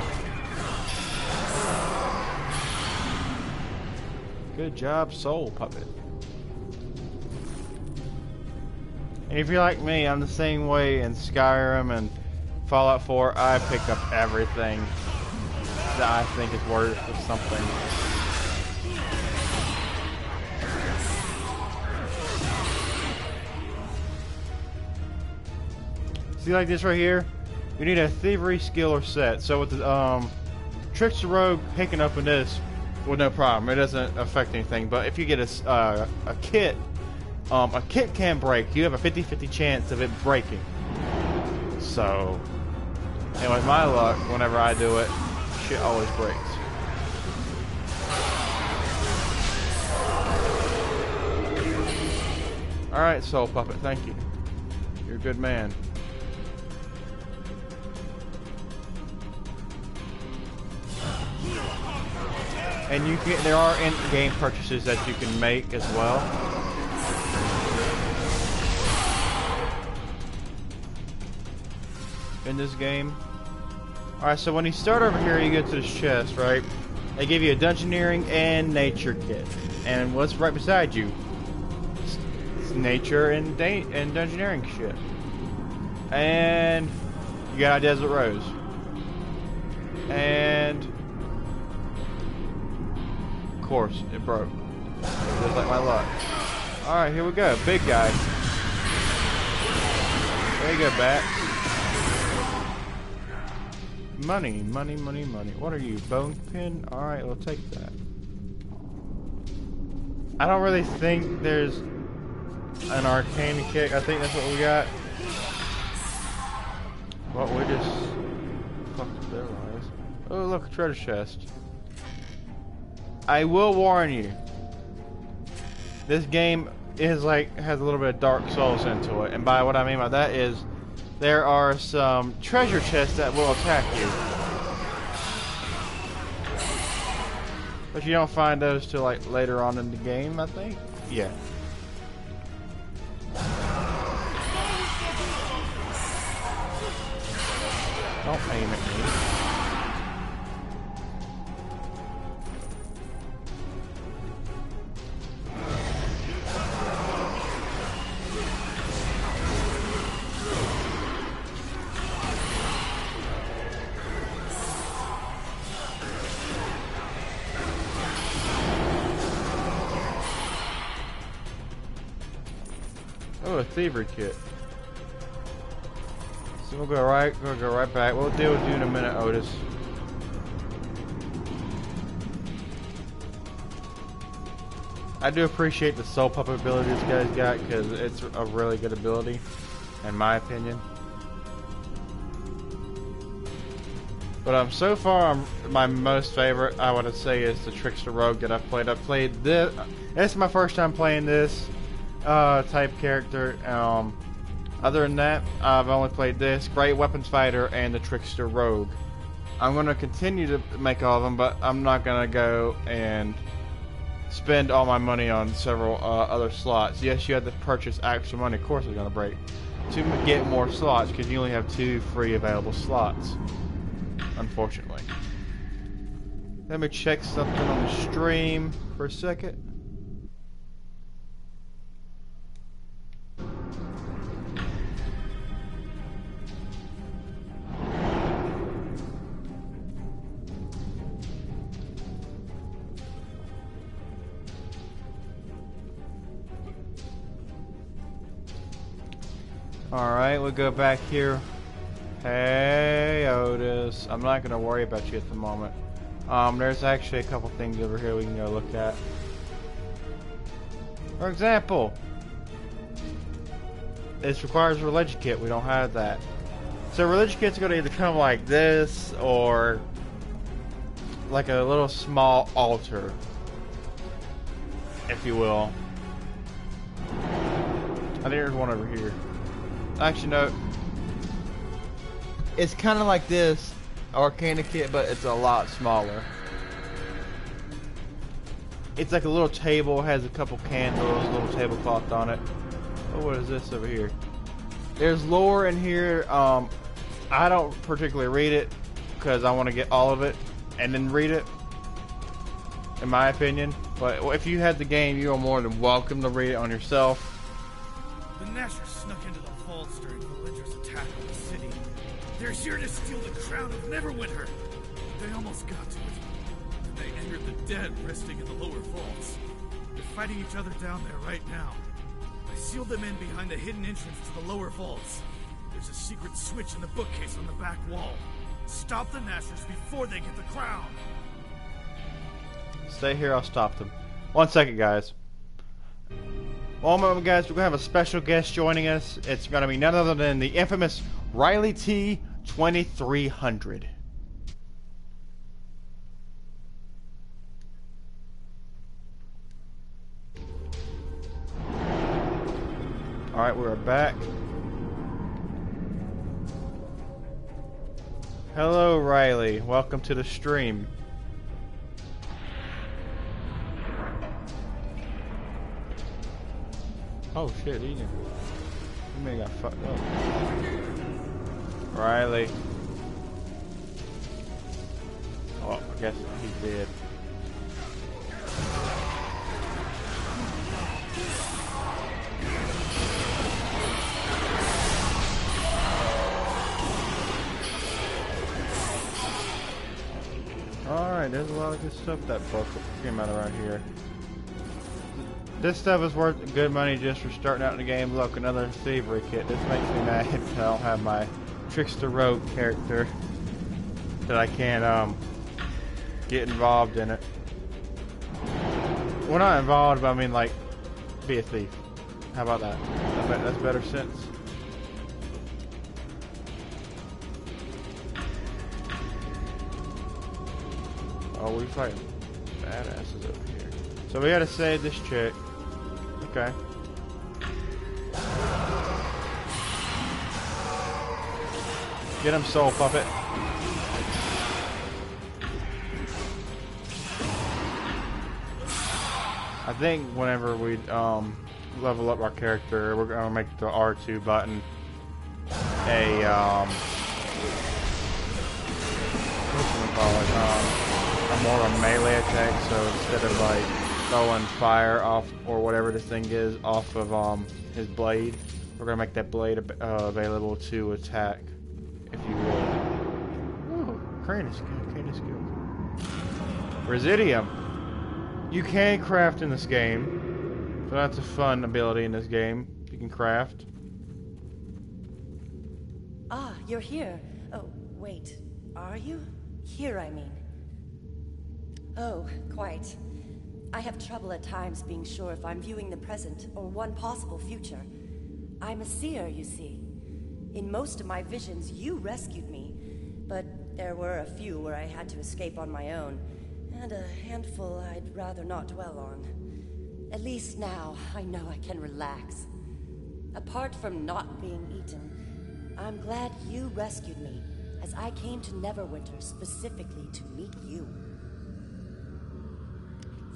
Good job, Soul Puppet. And if you're like me, I'm the same way in Skyrim and Fallout 4. I pick up everything that I think is worth something. See, like this right here? You need a thievery skill or set. So with the Trickster Rogue picking up in this, well, no problem. It doesn't affect anything. But if you get a kit can break. You have a 50-50 chance of it breaking. So, anyway, my luck, whenever I do it, shit always breaks. Alright, Soul Puppet, thank you. You're a good man. And you can, there are in-game purchases that you can make as well. In this game. Alright, so when you start over here, you get to this chest, right? They give you a Dungeoneering and Nature kit. And what's right beside you? It's Nature and Dungeoneering shit. And you got a Desert Rose. And of course, it broke. Just like my luck. Alright, here we go. Big guy. There you go, Bat. Money, money, money, money. What are you, bone pin? Alright, we'll take that. I don't really think there's an arcane kick. I think that's what we got. Well, we just fucked up their lives. Oh, look, a treasure chest. I will warn you. This game is like, has a little bit of Dark Souls into it. And by what I mean by that is, there are some treasure chests that will attack you. But you don't find those till like later on in the game, I think. Yeah. Don't aim at me. Oh, a thievery kit. So we'll go right back. We'll deal with you in a minute, Otis. I do appreciate the Soul Puppet ability this guy's got because it's a really good ability, in my opinion. But so far, my most favorite, I would say, is the Trickster Rogue that I've played. I've played this. This is my first time playing this type character. Other than that, I've only played this, Great Weapons Fighter, and the Trickster Rogue. I'm going to continue to make all of them, but I'm not going to go and spend all my money on several other slots. Yes, you have to purchase extra money. Of course it's going to break. To get more slots, because you only have 2 free available slots. Unfortunately. Let me check something on the stream for a second. Alright, we'll go back here. Hey, Otis. I'm not going to worry about you at the moment. There's actually a couple things over here we can go look at. For example, this requires a religion kit. We don't have that. So religion kit's going to either come like this or like a little small altar, if you will. I think there's one over here. Actually, no. It's kind of like this Arcana kit, but it's a lot smaller. It's like a little table, has a couple candles, a little tablecloth on it. Oh, what is this over here? There's lore in here. I don't particularly read it because I want to get all of it and then read it, in my opinion. But if you had the game, you are more than welcome to read it on yourself. The Nashers snuck into the vaults during Valindra's attack on the city. They're here to steal the crown of Neverwinter. They almost got to it. And they angered the dead resting in the lower vaults. They're fighting each other down there right now. I sealed them in behind the hidden entrance to the lower vaults. There's a secret switch in the bookcase on the back wall. Stop the Nashers before they get the crown. Stay here, I'll stop them. 1 second, guys. One moment, guys, we're going to have a special guest joining us. It's going to be none other than the infamous Riley T. 2300. Alright, we're back. Hello, Riley. Welcome to the stream. Oh shit, he may got fucked up. Riley. Oh, I guess he's dead. Alright, there's a lot of good stuff that book came out around here. This stuff is worth good money just for starting out in the game. Look, another thievery kit. This makes me mad I don't have my Trickster Rogue character. That I can't get involved in it. Well, not involved, but I mean like be a thief. How about that? I bet that's better sense. Oh, we fighting badasses over here. So we gotta save this chick. Okay. Get him, soul puppet. I think whenever we level up our character, we're gonna make the R2 button a a more of a melee attack. So instead of like throwing fire off or whatever this thing is off of his blade, we're gonna make that blade available to attack, if you will. Ooh, crane is good. Crane is good. Residium. You can craft in this game, so that's a fun ability in this game. You can craft. Ah, you're here. Oh, wait. Are you? Here, I mean. Oh, quite. I have trouble at times being sure if I'm viewing the present or one possible future. I'm a seer, you see. In most of my visions, you rescued me, but there were a few where I had to escape on my own, and a handful I'd rather not dwell on. At least now, I know I can relax. Apart from not being eaten, I'm glad you rescued me, as I came to Neverwinter specifically to meet you.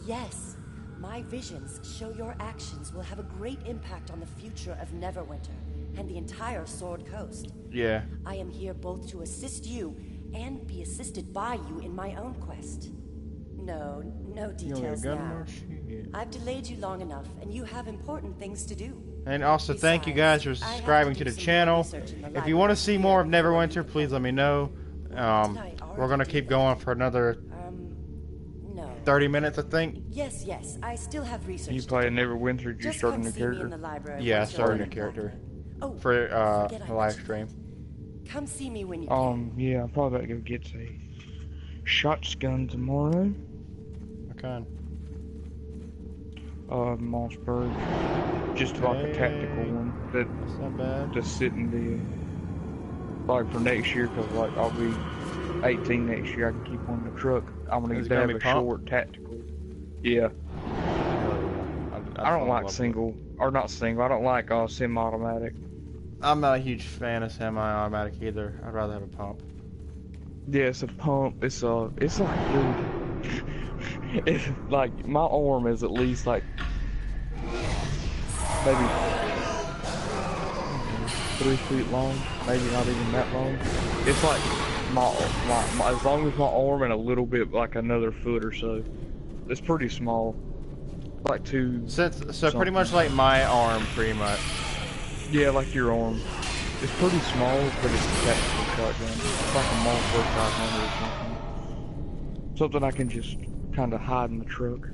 Yes, my visions show your actions will have a great impact on the future of Neverwinter and the entire Sword Coast. Yeah. I am here both to assist you and be assisted by you in my own quest. No details now. I've delayed you long enough, and you have important things to do. And also, thank you guys for subscribing to the channel. If you want to see more of Neverwinter, please let me know. We're going to keep going for another 30 minutes, I think. Yes, I still have research. You play Neverwinter, you starting a character? Yeah, starting a character. Oh, for forget I the live mentioned stream. that. Come see me when you can. Yeah, I'm probably about to go get a shotgun tomorrow. What kind? Mossberg. Just like a tactical one. That's not bad. Just sitting there. Like for next year, because like I'll be 18 next year, I can keep one in the truck. I'm gonna Is it have gonna be a pump? short tactical. Yeah. I don't like single, or not single, I don't like semi-automatic. I'm not a huge fan of semi-automatic either. I'd rather have a pump. Yeah, it's a pump. It's like, dude, it's like my arm is at least like maybe 3 feet long, maybe not even that long. It's like my as long as my arm and a little bit like another foot or so. It's pretty small. Like two. So pretty much like my arm, pretty much. Yeah, like your arm. It's pretty small, but it's a tactical shotgun. It's like a Mossberg 500 or something. Something I can just kind of hide in the truck.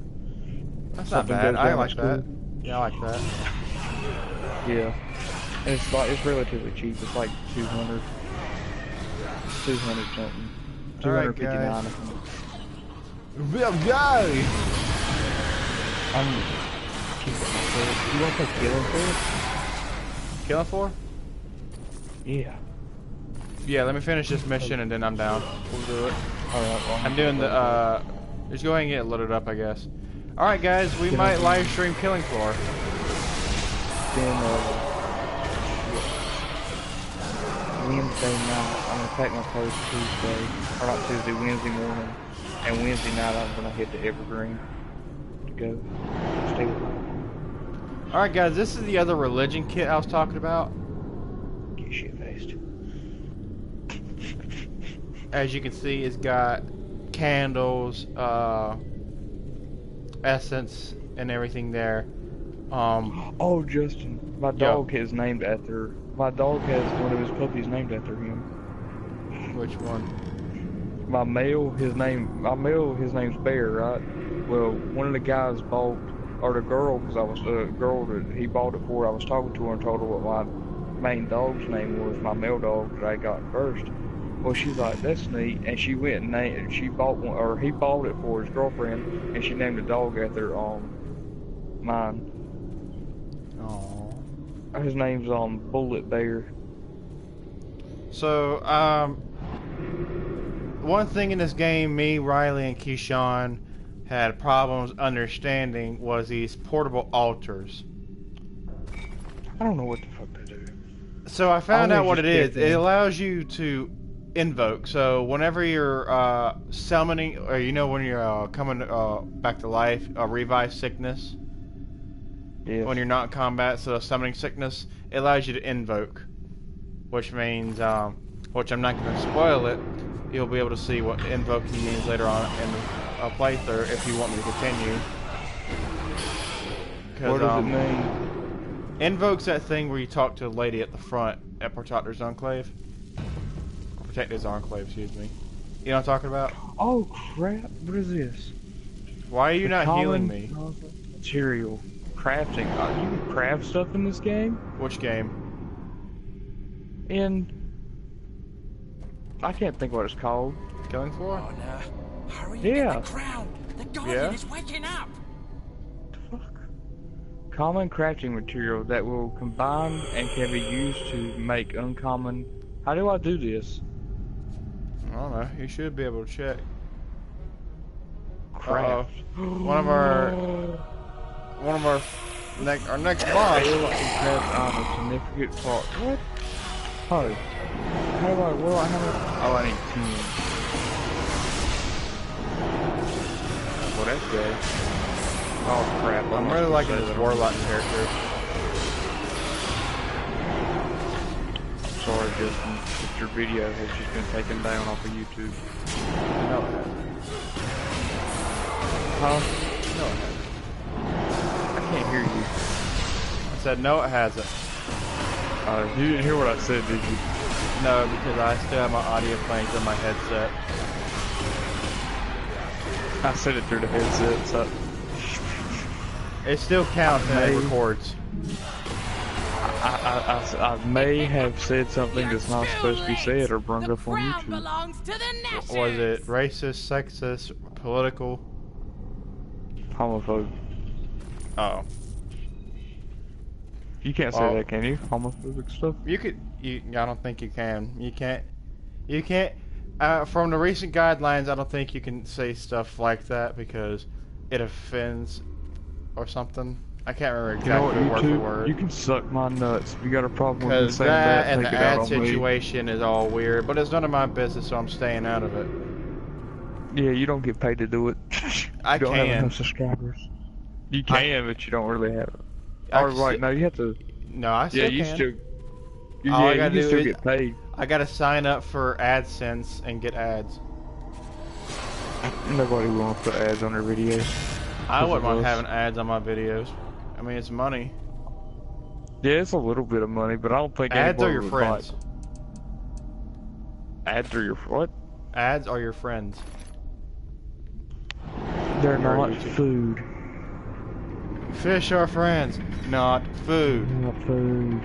That's not bad. I like that. Yeah, I like that. Yeah. And it's like, it's relatively cheap. It's like 200 something. 259 I think. Well, go! I'm keeping myself. You want to play Killing Floor? Killing Floor? Yeah. Yeah, let me finish this mission and then I'm down. We'll do it. Alright, well, I'm doing the, just go ahead and get it loaded up, I guess. Alright guys, we might live stream Killing Floor. Then, Wednesday night, I'm gonna take my post Tuesday, or not Tuesday, Wednesday morning, and Wednesday night I'm gonna head to Evergreen to go stay with my. Alright guys, this is the other religion kit I was talking about. Get shit faced. As you can see, it's got candles, essence, and everything there. Oh, Justin, my dog is named after. My dog has one of his puppies named after him. Which one? My male, his name's Bear, right? Well, one of the guys bought, or the girl, because I was the girl that he bought it for. I was talking to her and told her what my main dog's name was, my male dog that I got first. Well, she's like, that's neat, and she went and she bought one, or he bought it for his girlfriend, and she named the dog after mine. Aww. His name's Bullet Bear. So, one thing in this game, me, Riley, and Keyshawn had problems understanding was these portable altars. I don't know what the fuck they do. So I found out what it is. It allows you to invoke. So whenever you're summoning, or when you're coming back to life, revive sickness. Yes. When you're not in combat, so summoning sickness, it allows you to invoke. Which means, which I'm not going to spoil it, you'll be able to see what invoking means later on in the playthrough if you want me to continue. What does it mean? Invoke's that thing where you talk to a lady at the front at Protector's Enclave. Or Protector's Enclave, excuse me. You know what I'm talking about? Oh crap, what is this? Why are you not healing me? Material. Crafting. You can craft stuff in this game? Which game? I can't think what it's called. Killing Floor? Oh no. Hurry, yeah. get the ground. The Guardian is waking up. Common crafting material that will combine and can be used to make uncommon. How do I do this? I don't know. You should be able to check. Craft. One of our next boss. Craft on a significant part. What? Oh. How do I? What do I have? Oh, I need 10. Well, that's good. Oh crap! I'm really liking this Warlock character. I'm sorry, Justin, if your video has just been taken down off of YouTube. No, it hasn't. Huh? No, it hasn't. I can't hear you. I said no, it hasn't. You didn't hear what I said, did you? No, because I still have my audio playing through my headset. I said it through the headset, so... It still counts and it records. I may have said something that's not supposed to be said or brought up on YouTube. Belongs to the Nashers. Was it racist, sexist, political? Homophobe. Oh. You can't say that, can you? Homophobic stuff? You could. I don't think you can. You can't. You can't. From the recent guidelines, I don't think you can say stuff like that because it offends or something. I can't remember exactly word for word. You can suck my nuts. If you got a problem with me Because saying that that, and take the it out ad on situation is all weird, but it's none of my business, so I'm staying out of it. Yeah, you don't get paid to do it. I you don't can. have enough subscribers. You can, but you don't really have it. I Oh, right, no, you have to... No, I still yeah, you can. still... All I Yeah, gotta you do still is get paid. I gotta sign up for AdSense and get ads. Nobody wants to put ads on their videos. I wouldn't mind having ads on my videos. I mean, it's money. Yeah, it's a little bit of money, but I don't think Ads are anybody your would friends. buy it. Ads are your what? Ads are your friends. They're not food. Fish are friends, not food. Not food.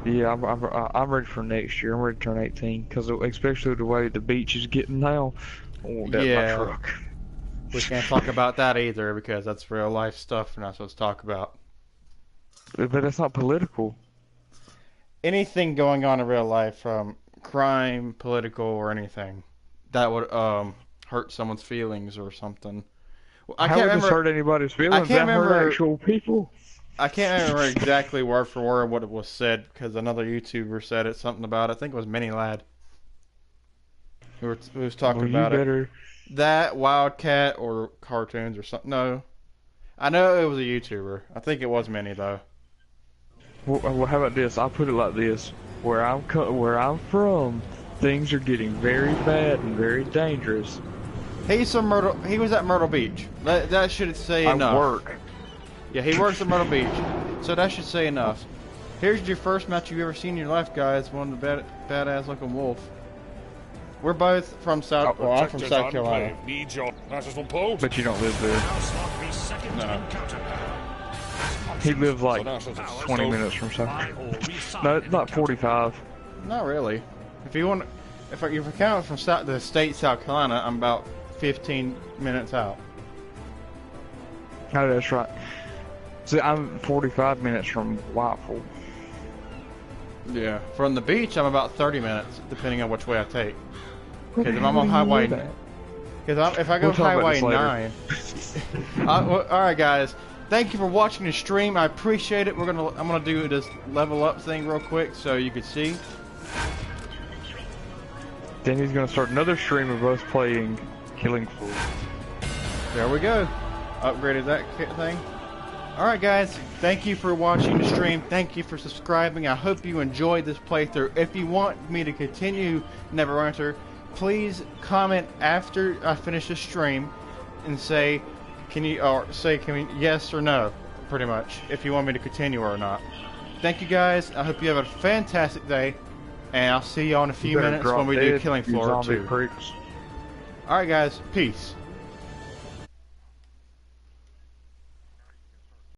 Yeah, I'm ready for next year. I'm ready to turn 18, because especially the way the beach is getting now. I want that in my truck. We can't talk about that either because that's real life stuff we're not supposed to talk about. But it's not political. Anything going on in real life, from crime, political, or anything that would hurt someone's feelings or something. I How can't would this remember. hurt anybody's feelings? I can't That remember hurt actual people. I can't remember exactly word for word what it was said because another YouTuber said it. Something about it. I think it was Mini Lad who was talking about it. That Wildcat or cartoons or something. No, I know it was a YouTuber. I think it was Mini though. Well, how about this? I'll put it like this: where I'm from, things are getting very bad and very dangerous. He was at Myrtle Beach. That should say enough. I work. Yeah, he works at Myrtle Beach, so that should say enough. Here's your first match you've ever seen in your life, guys. One of the badass looking wolf. We're both from South. Well, I'm from South Carolina. But you don't live there. No. He lives like 20 minutes from South. No, not 45. Not really. If you want, if I count from the state South Carolina, I'm about 15 minutes out. Oh, that's right. See, I'm 45 minutes from Whiteful. Yeah, from the beach, I'm about 30 minutes, depending on which way I take. Because if I'm on Highway, because if I go Highway 9, all right, guys. Thank you for watching the stream. I appreciate it. I'm gonna do this level up thing real quick so you can see. Then he's gonna start another stream of us playing Killing Floor. There we go. Upgraded that thing. Alright guys, thank you for watching the stream. Thank you for subscribing. I hope you enjoyed this playthrough. If you want me to continue Neverwinter, please comment after I finish the stream and say yes or no, pretty much, if you want me to continue or not. Thank you guys. I hope you have a fantastic day, and I'll see you all in a few minutes when we do Killing Floor 2. Alright guys, peace.